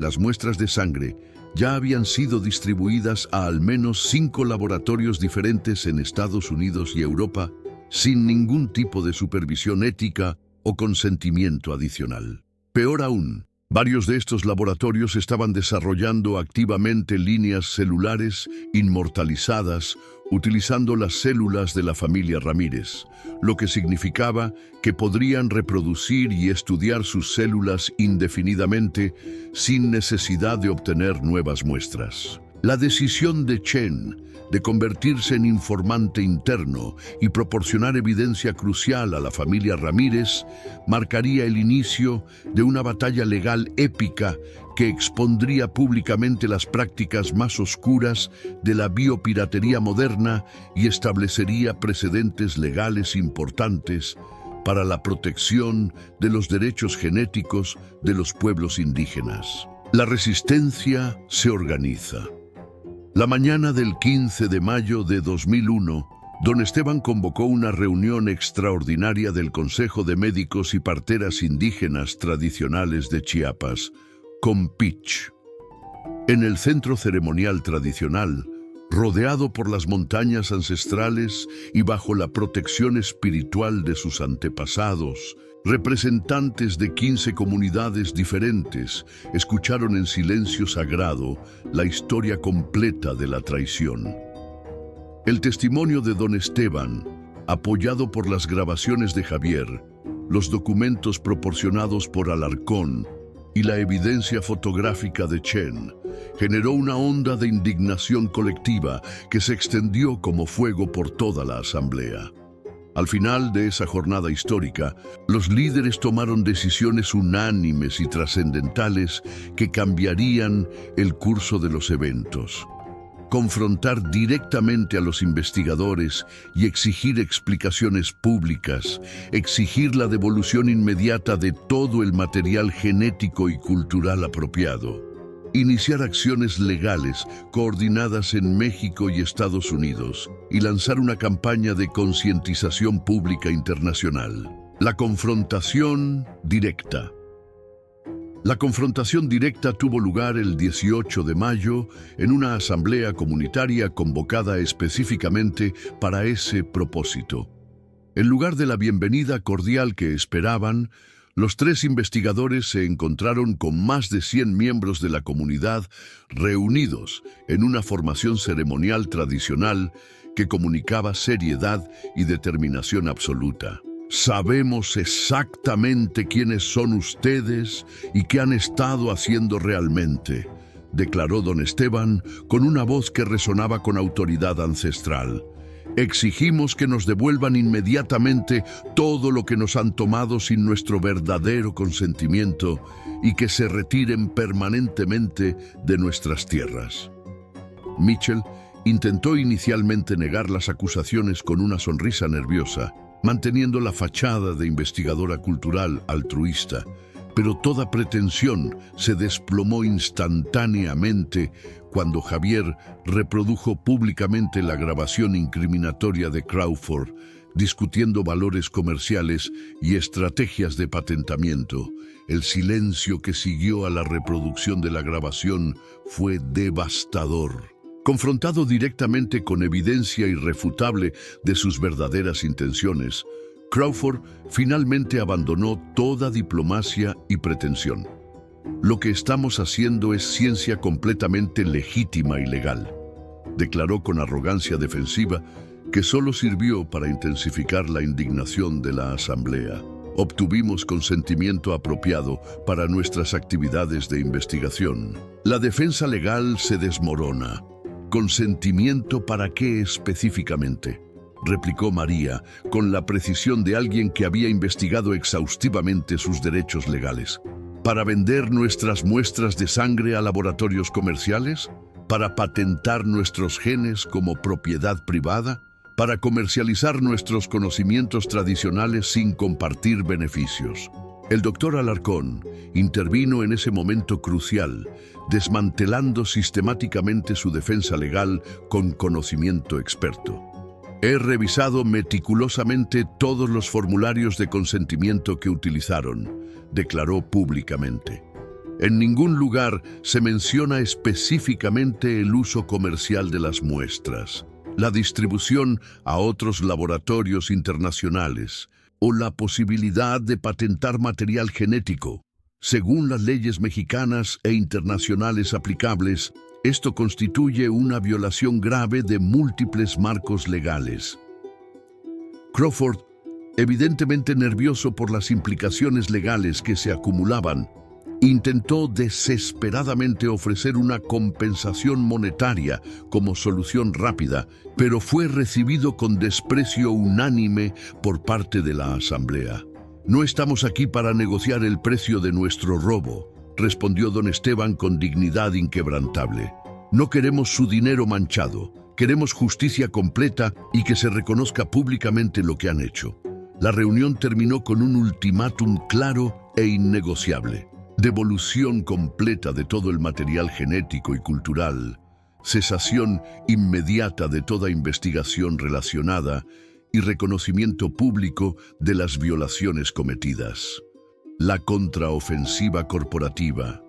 Las muestras de sangre ya habían sido distribuidas a al menos 5 laboratorios diferentes en Estados Unidos y Europa, sin ningún tipo de supervisión ética o consentimiento adicional. Peor aún, varios de estos laboratorios estaban desarrollando activamente líneas celulares inmortalizadas utilizando las células de la familia Ramírez, lo que significaba que podrían reproducir y estudiar sus células indefinidamente sin necesidad de obtener nuevas muestras. La decisión de Chen de convertirse en informante interno y proporcionar evidencia crucial a la familia Ramírez marcaría el inicio de una batalla legal épica que expondría públicamente las prácticas más oscuras de la biopiratería moderna y establecería precedentes legales importantes para la protección de los derechos genéticos de los pueblos indígenas. La resistencia se organiza. La mañana del 15 de mayo de 2001, don Esteban convocó una reunión extraordinaria del Consejo de Médicos y Parteras Indígenas Tradicionales de Chiapas, COMPICH. En el centro ceremonial tradicional, rodeado por las montañas ancestrales y bajo la protección espiritual de sus antepasados, representantes de 15 comunidades diferentes escucharon en silencio sagrado la historia completa de la traición. El testimonio de don Esteban, apoyado por las grabaciones de Javier, los documentos proporcionados por Alarcón y la evidencia fotográfica de Chen, generó una onda de indignación colectiva que se extendió como fuego por toda la asamblea. Al final de esa jornada histórica, los líderes tomaron decisiones unánimes y trascendentales que cambiarían el curso de los eventos. Confrontar directamente a los investigadores y exigir explicaciones públicas, exigir la devolución inmediata de todo el material genético y cultural apropiado. Iniciar acciones legales coordinadas en México y Estados Unidos y lanzar una campaña de concientización pública internacional. La confrontación directa. La confrontación directa tuvo lugar el 18 de mayo en una asamblea comunitaria convocada específicamente para ese propósito. En lugar de la bienvenida cordial que esperaban, los tres investigadores se encontraron con más de 100 miembros de la comunidad reunidos en una formación ceremonial tradicional que comunicaba seriedad y determinación absoluta. Sabemos exactamente quiénes son ustedes y qué han estado haciendo realmente, declaró don Esteban con una voz que resonaba con autoridad ancestral. Exigimos que nos devuelvan inmediatamente todo lo que nos han tomado sin nuestro verdadero consentimiento y que se retiren permanentemente de nuestras tierras. Mitchell intentó inicialmente negar las acusaciones con una sonrisa nerviosa, manteniendo la fachada de investigadora cultural altruista, pero toda pretensión se desplomó instantáneamente cuando Javier reprodujo públicamente la grabación incriminatoria de Crawford, discutiendo valores comerciales y estrategias de patentamiento. El silencio que siguió a la reproducción de la grabación fue devastador. Confrontado directamente con evidencia irrefutable de sus verdaderas intenciones, Crawford finalmente abandonó toda diplomacia y pretensión. Lo que estamos haciendo es ciencia completamente legítima y legal, declaró con arrogancia defensiva que solo sirvió para intensificar la indignación de la asamblea. Obtuvimos consentimiento apropiado para nuestras actividades de investigación. La defensa legal se desmorona. ¿Consentimiento para qué específicamente?, replicó María, con la precisión de alguien que había investigado exhaustivamente sus derechos legales. ¿Para vender nuestras muestras de sangre a laboratorios comerciales? ¿Para patentar nuestros genes como propiedad privada? ¿Para comercializar nuestros conocimientos tradicionales sin compartir beneficios? El doctor Alarcón intervino en ese momento crucial, desmantelando sistemáticamente su defensa legal con conocimiento experto. He revisado meticulosamente todos los formularios de consentimiento que utilizaron, declaró públicamente. En ningún lugar se menciona específicamente el uso comercial de las muestras, la distribución a otros laboratorios internacionales o la posibilidad de patentar material genético. Según las leyes mexicanas e internacionales aplicables, esto constituye una violación grave de múltiples marcos legales. Crawford, evidentemente nervioso por las implicaciones legales que se acumulaban, intentó desesperadamente ofrecer una compensación monetaria como solución rápida, pero fue recibido con desprecio unánime por parte de la asamblea. No estamos aquí para negociar el precio de nuestro robo, respondió don Esteban con dignidad inquebrantable. No queremos su dinero manchado, queremos justicia completa y que se reconozca públicamente lo que han hecho. La reunión terminó con un ultimátum claro e innegociable: devolución completa de todo el material genético y cultural, cesación inmediata de toda investigación relacionada y reconocimiento público de las violaciones cometidas. La contraofensiva corporativa.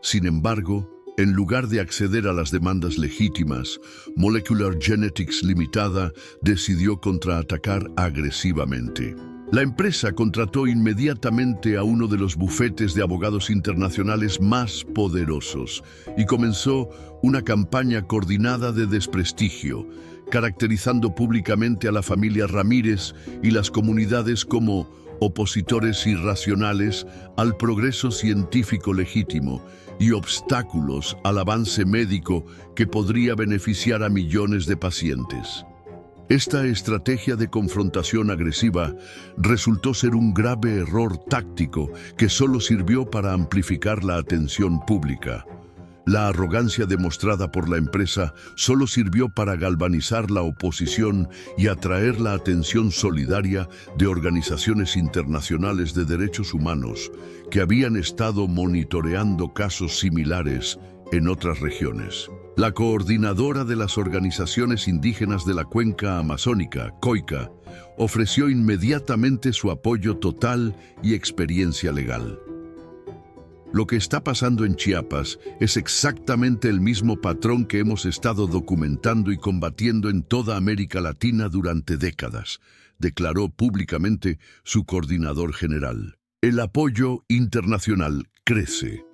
Sin embargo, en lugar de acceder a las demandas legítimas, Molecular Genetics Limitada decidió contraatacar agresivamente. La empresa contrató inmediatamente a uno de los bufetes de abogados internacionales más poderosos y comenzó una campaña coordinada de desprestigio, caracterizando públicamente a la familia Ramírez y las comunidades como opositores irracionales al progreso científico legítimo y obstáculos al avance médico que podría beneficiar a millones de pacientes. Esta estrategia de confrontación agresiva resultó ser un grave error táctico que solo sirvió para amplificar la atención pública. La arrogancia demostrada por la empresa solo sirvió para galvanizar la oposición y atraer la atención solidaria de organizaciones internacionales de derechos humanos que habían estado monitoreando casos similares en otras regiones. La coordinadora de las organizaciones indígenas de la cuenca amazónica, COICA, ofreció inmediatamente su apoyo total y experiencia legal. Lo que está pasando en Chiapas es exactamente el mismo patrón que hemos estado documentando y combatiendo en toda América Latina durante décadas, declaró públicamente su coordinador general. El apoyo internacional crece.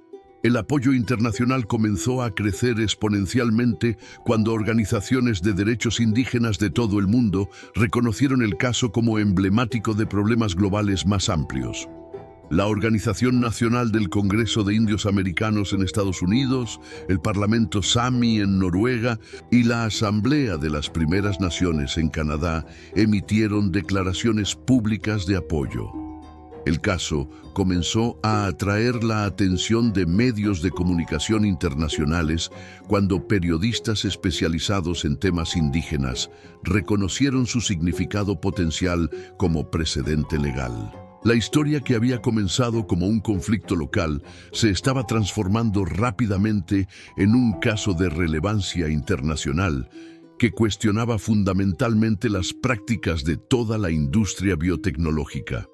El apoyo internacional comenzó a crecer exponencialmente cuando organizaciones de derechos indígenas de todo el mundo reconocieron el caso como emblemático de problemas globales más amplios. La Organización Nacional del Congreso de Indios Americanos en Estados Unidos, el Parlamento Sámi en Noruega y la Asamblea de las Primeras Naciones en Canadá emitieron declaraciones públicas de apoyo. El caso comenzó a atraer la atención de medios de comunicación internacionales cuando periodistas especializados en temas indígenas reconocieron su significado potencial como precedente legal. La historia que había comenzado como un conflicto local se estaba transformando rápidamente en un caso de relevancia internacional que cuestionaba fundamentalmente las prácticas de toda la industria biotecnológica.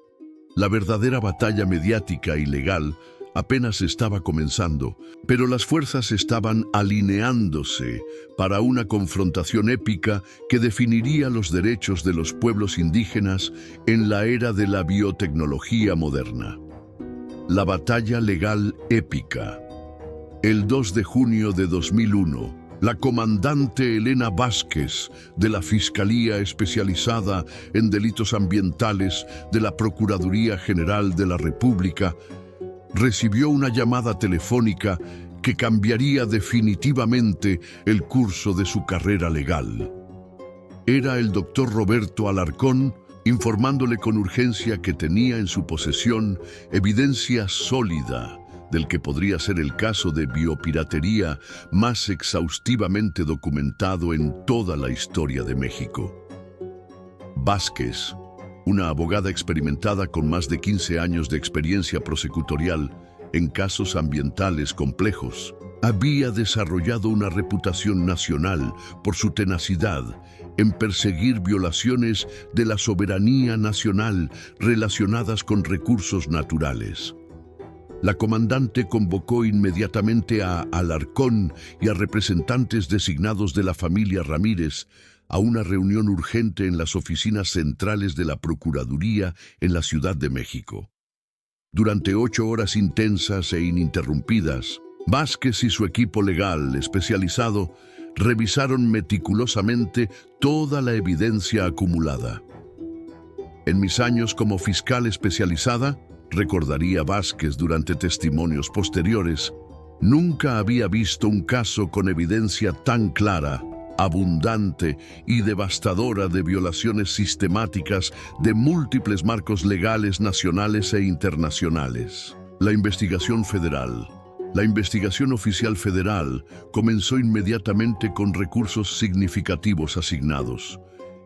La verdadera batalla mediática y legal apenas estaba comenzando, pero las fuerzas estaban alineándose para una confrontación épica que definiría los derechos de los pueblos indígenas en la era de la biotecnología moderna. La batalla legal épica. El 2 de junio de 2001, la comandante Elena Vázquez, de la Fiscalía Especializada en Delitos Ambientales de la Procuraduría General de la República, recibió una llamada telefónica que cambiaría definitivamente el curso de su carrera legal. Era el doctor Roberto Alarcón informándole con urgencia que tenía en su posesión evidencia sólida del que podría ser el caso de biopiratería más exhaustivamente documentado en toda la historia de México. Vázquez, una abogada experimentada con más de 15 años de experiencia prosecutorial en casos ambientales complejos, había desarrollado una reputación nacional por su tenacidad en perseguir violaciones de la soberanía nacional relacionadas con recursos naturales. La comandante convocó inmediatamente a Alarcón y a representantes designados de la familia Ramírez a una reunión urgente en las oficinas centrales de la Procuraduría en la Ciudad de México. Durante 8 horas intensas e ininterrumpidas, Vázquez y su equipo legal especializado revisaron meticulosamente toda la evidencia acumulada. En mis años como fiscal especializada, recordaría Vázquez durante testimonios posteriores, nunca había visto un caso con evidencia tan clara, abundante y devastadora de violaciones sistemáticas de múltiples marcos legales nacionales e internacionales. La investigación oficial federal comenzó inmediatamente con recursos significativos asignados.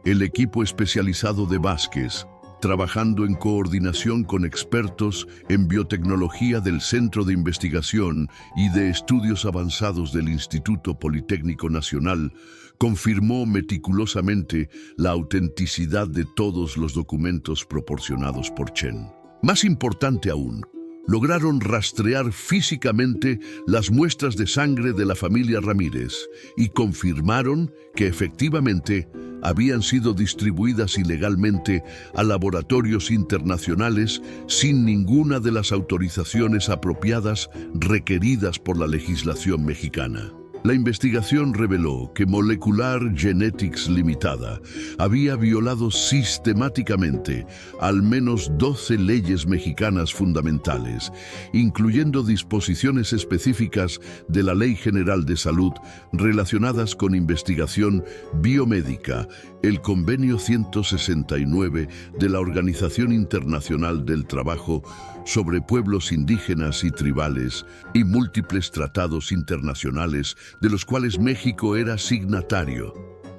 El equipo especializado de Vázquez, trabajando en coordinación con expertos en biotecnología del Centro de Investigación y de Estudios Avanzados del Instituto Politécnico Nacional, confirmó meticulosamente la autenticidad de todos los documentos proporcionados por Chen. Más importante aún, lograron rastrear físicamente las muestras de sangre de la familia Ramírez y confirmaron que efectivamente habían sido distribuidas ilegalmente a laboratorios internacionales sin ninguna de las autorizaciones apropiadas requeridas por la legislación mexicana. La investigación reveló que Molecular Genetics Limitada había violado sistemáticamente al menos 12 leyes mexicanas fundamentales, incluyendo disposiciones específicas de la Ley General de Salud relacionadas con investigación biomédica, el Convenio 169 de la Organización Internacional del Trabajo sobre pueblos indígenas y tribales y múltiples tratados internacionales de los cuales México era signatario.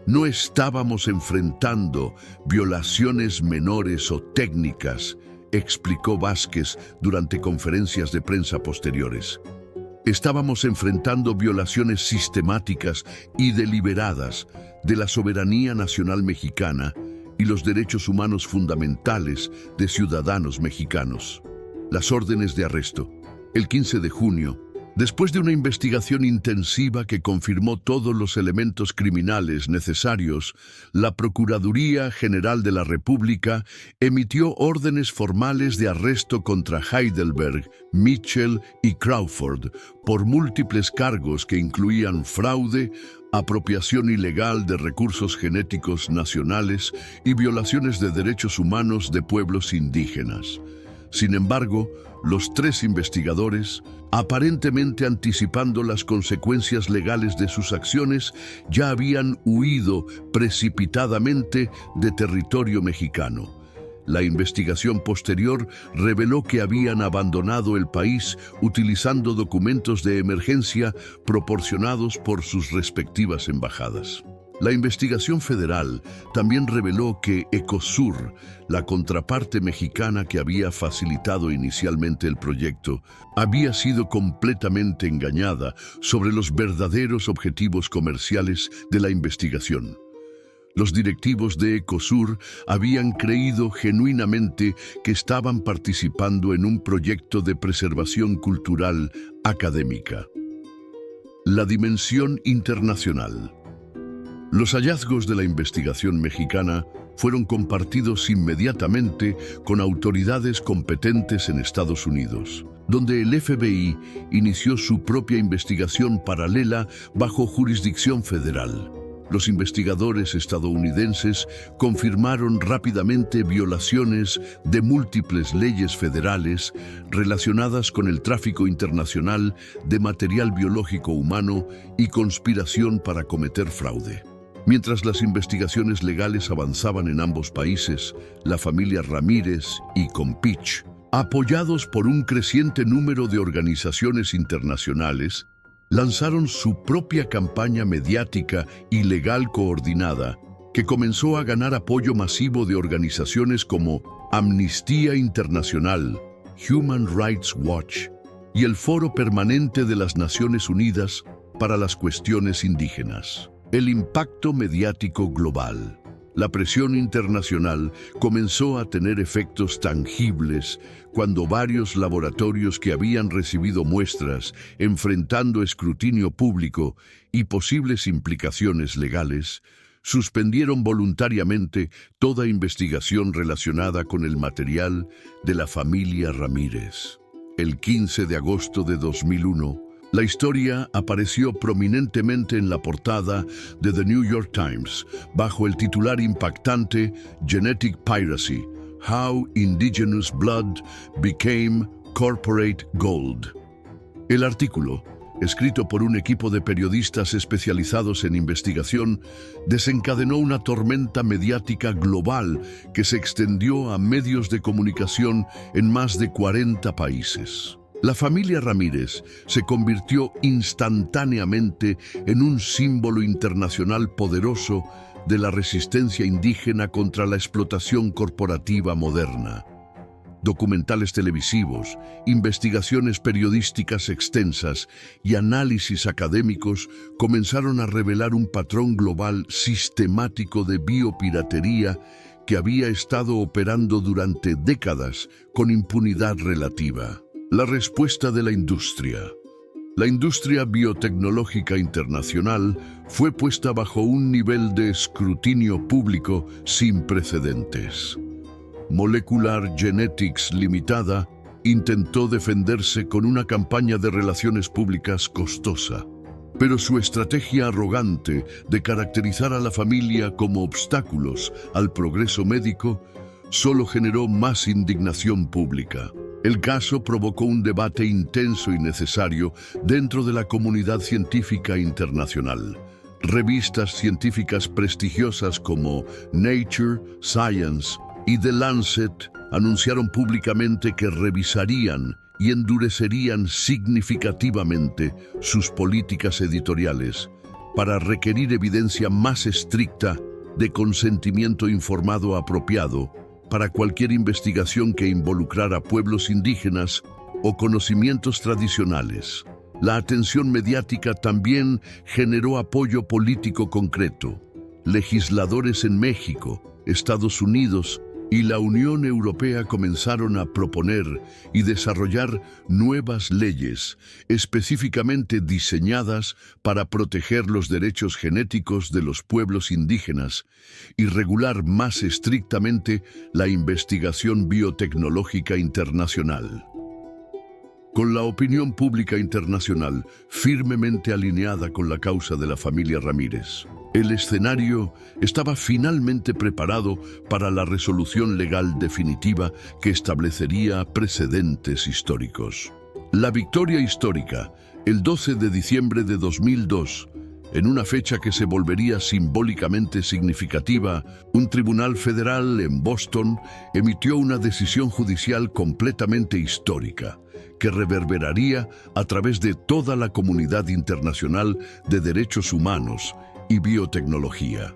No estábamos enfrentando violaciones menores o técnicas, explicó Vázquez durante conferencias de prensa posteriores. Estábamos enfrentando violaciones sistemáticas y deliberadas de la soberanía nacional mexicana y los derechos humanos fundamentales de ciudadanos mexicanos. Las órdenes de arresto, El 15 de junio, después de una investigación intensiva que confirmó todos los elementos criminales necesarios, la Procuraduría General de la República emitió órdenes formales de arresto contra Heidelberg, Mitchell y Crawford por múltiples cargos que incluían fraude, apropiación ilegal de recursos genéticos nacionales y violaciones de derechos humanos de pueblos indígenas. Sin embargo, los tres investigadores, aparentemente anticipando las consecuencias legales de sus acciones, ya habían huido precipitadamente de territorio mexicano. La investigación posterior reveló que habían abandonado el país utilizando documentos de emergencia proporcionados por sus respectivas embajadas. La investigación federal también reveló que Ecosur, la contraparte mexicana que había facilitado inicialmente el proyecto, había sido completamente engañada sobre los verdaderos objetivos comerciales de la investigación. Los directivos de Ecosur habían creído genuinamente que estaban participando en un proyecto de preservación cultural académica. La dimensión internacional. Los hallazgos de la investigación mexicana fueron compartidos inmediatamente con autoridades competentes en Estados Unidos, donde el FBI inició su propia investigación paralela bajo jurisdicción federal. Los investigadores estadounidenses confirmaron rápidamente violaciones de múltiples leyes federales relacionadas con el tráfico internacional de material biológico humano y conspiración para cometer fraude. Mientras las investigaciones legales avanzaban en ambos países, la familia Ramírez y Compich, apoyados por un creciente número de organizaciones internacionales, lanzaron su propia campaña mediática y legal coordinada que comenzó a ganar apoyo masivo de organizaciones como Amnistía Internacional, Human Rights Watch y el Foro Permanente de las Naciones Unidas para las Cuestiones Indígenas. El impacto mediático global. La presión internacional comenzó a tener efectos tangibles cuando varios laboratorios que habían recibido muestras enfrentando escrutinio público y posibles implicaciones legales, suspendieron voluntariamente toda investigación relacionada con el material de la familia Ramírez. El 15 de agosto de 2001, la historia apareció prominentemente en la portada de The New York Times, bajo el titular impactante Genetic Piracy: How Indigenous Blood Became Corporate Gold. El artículo, escrito por un equipo de periodistas especializados en investigación, desencadenó una tormenta mediática global que se extendió a medios de comunicación en más de 40 países. La familia Ramírez se convirtió instantáneamente en un símbolo internacional poderoso de la resistencia indígena contra la explotación corporativa moderna. Documentales televisivos, investigaciones periodísticas extensas y análisis académicos comenzaron a revelar un patrón global sistemático de biopiratería que había estado operando durante décadas con impunidad relativa. La respuesta de la industria. La industria biotecnológica internacional fue puesta bajo un nivel de escrutinio público sin precedentes. Molecular Genetics Limitada intentó defenderse con una campaña de relaciones públicas costosa, pero su estrategia arrogante de caracterizar a la familia como obstáculos al progreso médico solo generó más indignación pública. El caso provocó un debate intenso y necesario dentro de la comunidad científica internacional. Revistas científicas prestigiosas como Nature, Science y The Lancet anunciaron públicamente que revisarían y endurecerían significativamente sus políticas editoriales para requerir evidencia más estricta de consentimiento informado apropiado para cualquier investigación que involucrara pueblos indígenas o conocimientos tradicionales. La atención mediática también generó apoyo político concreto. Legisladores en México, Estados Unidos y la Unión Europea comenzaron a proponer y desarrollar nuevas leyes específicamente diseñadas para proteger los derechos genéticos de los pueblos indígenas y regular más estrictamente la investigación biotecnológica internacional. Con la opinión pública internacional firmemente alineada con la causa de la familia Ramírez, el escenario estaba finalmente preparado para la resolución legal definitiva que establecería precedentes históricos. La victoria histórica, el 12 de diciembre de 2002, en una fecha que se volvería simbólicamente significativa, un tribunal federal en Boston emitió una decisión judicial completamente histórica, que reverberaría a través de toda la comunidad internacional de derechos humanos y biotecnología.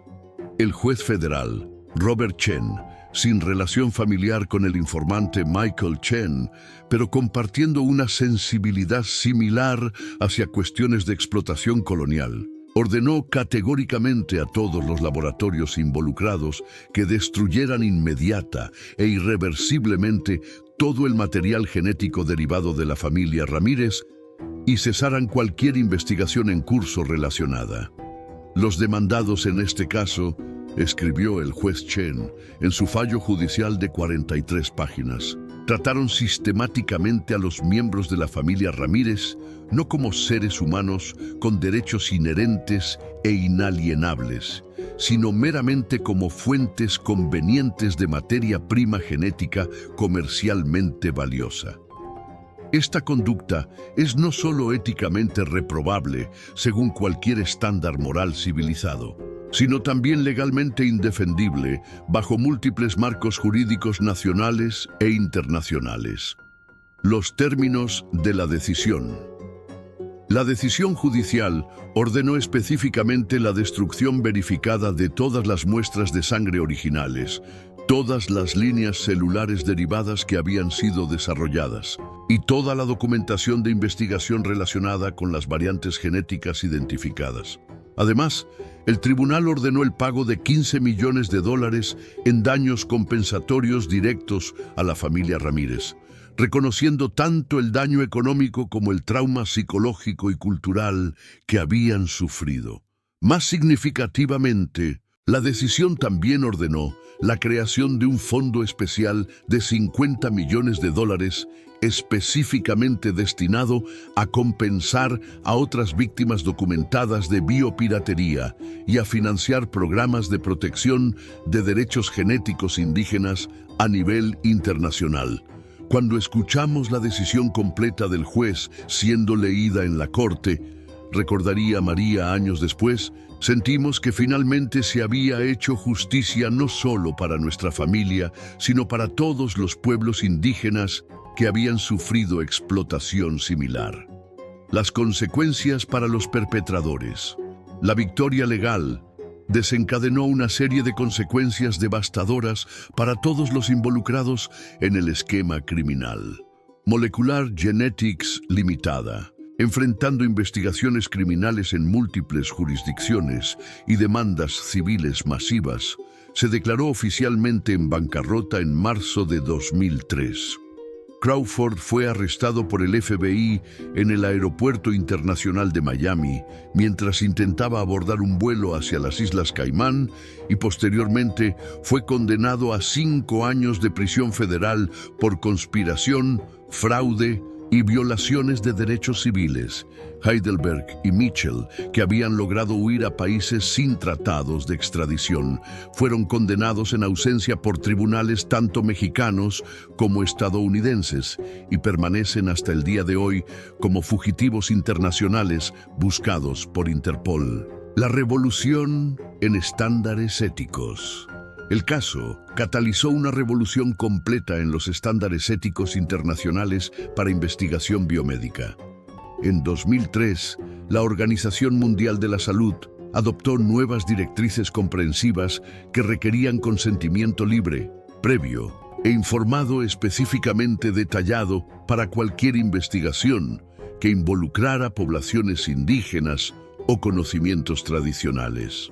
El juez federal, Robert Chen, sin relación familiar con el informante Michael Chen, pero compartiendo una sensibilidad similar hacia cuestiones de explotación colonial, ordenó categóricamente a todos los laboratorios involucrados que destruyeran inmediata e irreversiblemente todo el material genético derivado de la familia Ramírez y cesaran cualquier investigación en curso relacionada. Los demandados en este caso, escribió el juez Chen en su fallo judicial de 43 páginas, trataron sistemáticamente a los miembros de la familia Ramírez no como seres humanos con derechos inherentes e inalienables, sino meramente como fuentes convenientes de materia prima genética comercialmente valiosa. Esta conducta es no solo éticamente reprobable, según cualquier estándar moral civilizado, sino también legalmente indefendible bajo múltiples marcos jurídicos nacionales e internacionales. Los términos de la decisión. La decisión judicial ordenó específicamente la destrucción verificada de todas las muestras de sangre originales, todas las líneas celulares derivadas que habían sido desarrolladas y toda la documentación de investigación relacionada con las variantes genéticas identificadas. Además, el tribunal ordenó el pago de $15 millones en daños compensatorios directos a la familia Ramírez, reconociendo tanto el daño económico como el trauma psicológico y cultural que habían sufrido. Más significativamente, la decisión también ordenó la creación de un fondo especial de $50 millones específicamente destinado a compensar a otras víctimas documentadas de biopiratería y a financiar programas de protección de derechos genéticos indígenas a nivel internacional. Cuando escuchamos la decisión completa del juez siendo leída en la corte, recordaría María años después, sentimos que finalmente se había hecho justicia no solo para nuestra familia, sino para todos los pueblos indígenas que habían sufrido explotación similar. Las consecuencias para los perpetradores. La victoria legal desencadenó una serie de consecuencias devastadoras para todos los involucrados en el esquema criminal. Molecular Genetics Limitada, enfrentando investigaciones criminales en múltiples jurisdicciones y demandas civiles masivas, se declaró oficialmente en bancarrota en marzo de 2003. Crawford fue arrestado por el FBI en el Aeropuerto Internacional de Miami mientras intentaba abordar un vuelo hacia las Islas Caimán y posteriormente fue condenado a 5 años de prisión federal por conspiración, fraude y violaciones de derechos civiles. Heidelberg y Mitchell, que habían logrado huir a países sin tratados de extradición, fueron condenados en ausencia por tribunales tanto mexicanos como estadounidenses y permanecen hasta el día de hoy como fugitivos internacionales buscados por Interpol. La revolución en estándares éticos. El caso catalizó una revolución completa en los estándares éticos internacionales para investigación biomédica. En 2003, la Organización Mundial de la Salud adoptó nuevas directrices comprensivas que requerían consentimiento libre, previo e informado específicamente detallado para cualquier investigación que involucrara poblaciones indígenas o conocimientos tradicionales.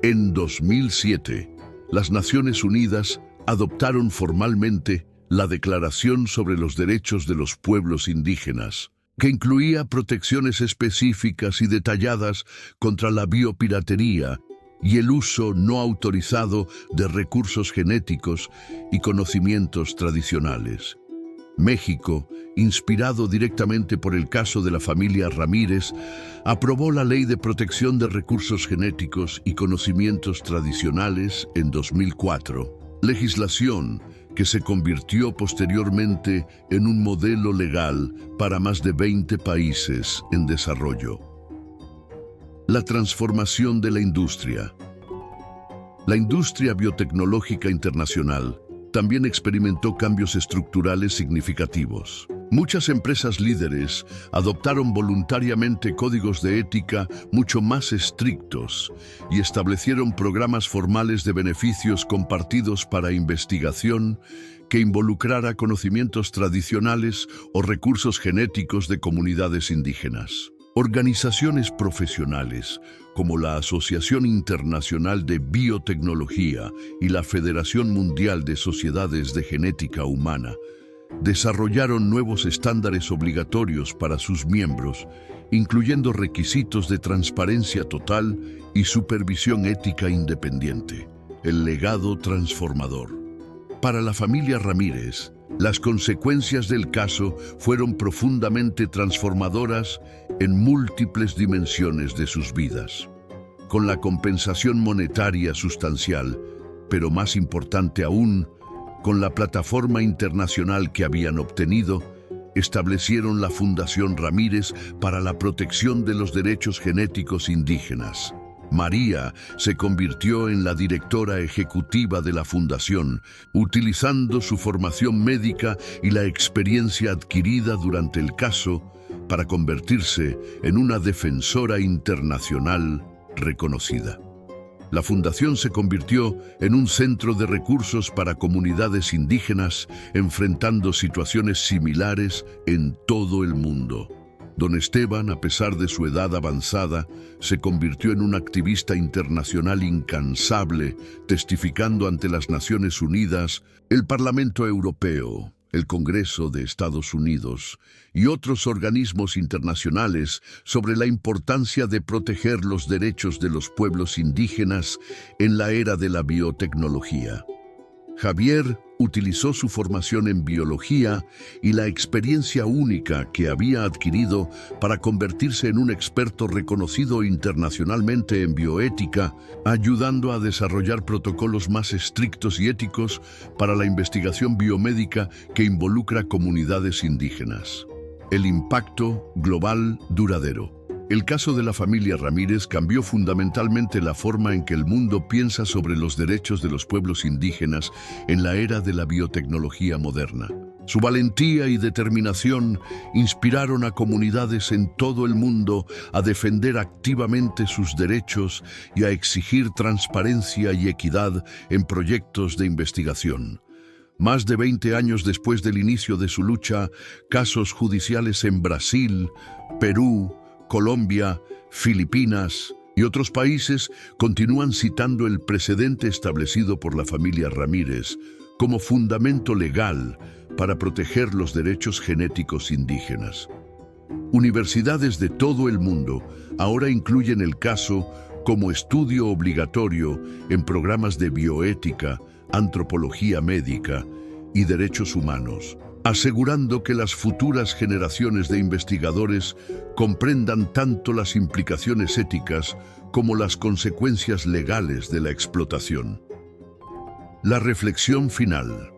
En 2007, las Naciones Unidas adoptaron formalmente la Declaración sobre los Derechos de los Pueblos Indígenas, que incluía protecciones específicas y detalladas contra la biopiratería y el uso no autorizado de recursos genéticos y conocimientos tradicionales. México, inspirado directamente por el caso de la familia Ramírez, aprobó la Ley de Protección de Recursos Genéticos y Conocimientos Tradicionales en 2004, legislación que se convirtió posteriormente en un modelo legal para más de 20 países en desarrollo. La transformación de la industria. La industria biotecnológica internacional también experimentó cambios estructurales significativos. Muchas empresas líderes adoptaron voluntariamente códigos de ética mucho más estrictos y establecieron programas formales de beneficios compartidos para investigación que involucrara conocimientos tradicionales o recursos genéticos de comunidades indígenas. Organizaciones profesionales como la Asociación Internacional de Biotecnología y la Federación Mundial de Sociedades de Genética Humana desarrollaron nuevos estándares obligatorios para sus miembros, incluyendo requisitos de transparencia total y supervisión ética independiente. El legado transformador. Para la familia Ramírez, las consecuencias del caso fueron profundamente transformadoras en múltiples dimensiones de sus vidas. Con la compensación monetaria sustancial, pero más importante aún, con la plataforma internacional que habían obtenido, establecieron la Fundación Ramírez para la protección de los derechos genéticos indígenas. María se convirtió en la directora ejecutiva de la fundación, utilizando su formación médica y la experiencia adquirida durante el caso para convertirse en una defensora internacional reconocida. La fundación se convirtió en un centro de recursos para comunidades indígenas enfrentando situaciones similares en todo el mundo. Don Esteban, a pesar de su edad avanzada, se convirtió en un activista internacional incansable, testificando ante las Naciones Unidas, el Parlamento Europeo, el Congreso de Estados Unidos y otros organismos internacionales sobre la importancia de proteger los derechos de los pueblos indígenas en la era de la biotecnología. Javier utilizó su formación en biología y la experiencia única que había adquirido para convertirse en un experto reconocido internacionalmente en bioética, ayudando a desarrollar protocolos más estrictos y éticos para la investigación biomédica que involucra comunidades indígenas. El impacto global duradero. El caso de la familia Ramírez cambió fundamentalmente la forma en que el mundo piensa sobre los derechos de los pueblos indígenas en la era de la biotecnología moderna. Su valentía y determinación inspiraron a comunidades en todo el mundo a defender activamente sus derechos y a exigir transparencia y equidad en proyectos de investigación. Más de 20 años después del inicio de su lucha, casos judiciales en Brasil, Perú, Colombia, Filipinas y otros países continúan citando el precedente establecido por la familia Ramírez como fundamento legal para proteger los derechos genéticos indígenas. Universidades de todo el mundo ahora incluyen el caso como estudio obligatorio en programas de bioética, antropología médica y derechos humanos, asegurando que las futuras generaciones de investigadores comprendan tanto las implicaciones éticas como las consecuencias legales de la explotación. La reflexión final.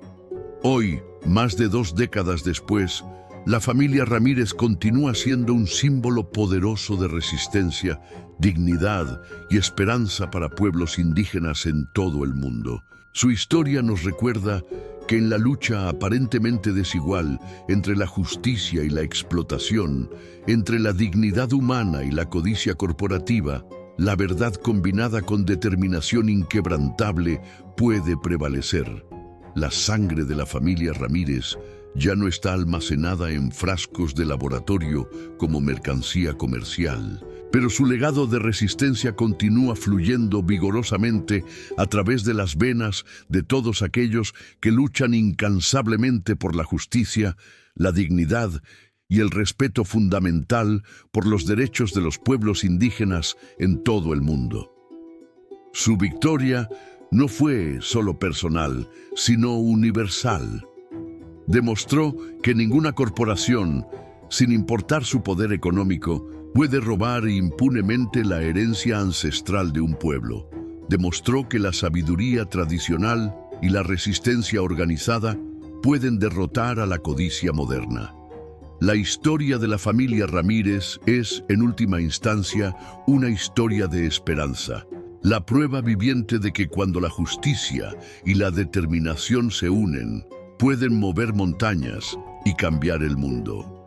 Hoy, más de 2 décadas después, la familia Ramírez continúa siendo un símbolo poderoso de resistencia, dignidad y esperanza para pueblos indígenas en todo el mundo. Su historia nos recuerda que en la lucha aparentemente desigual entre la justicia y la explotación, entre la dignidad humana y la codicia corporativa, la verdad combinada con determinación inquebrantable puede prevalecer. La sangre de la familia Ramírez ya no está almacenada en frascos de laboratorio como mercancía comercial. pero su legado de resistencia continúa fluyendo vigorosamente a través de las venas de todos aquellos que luchan incansablemente por la justicia, la dignidad y el respeto fundamental por los derechos de los pueblos indígenas en todo el mundo. Su victoria no fue solo personal, sino universal. Demostró que ninguna corporación, sin importar su poder económico, puede robar impunemente la herencia ancestral de un pueblo. Demostró que la sabiduría tradicional y la resistencia organizada pueden derrotar a la codicia moderna. La historia de la familia Ramírez es, en última instancia, una historia de esperanza. La prueba viviente de que cuando la justicia y la determinación se unen, pueden mover montañas y cambiar el mundo.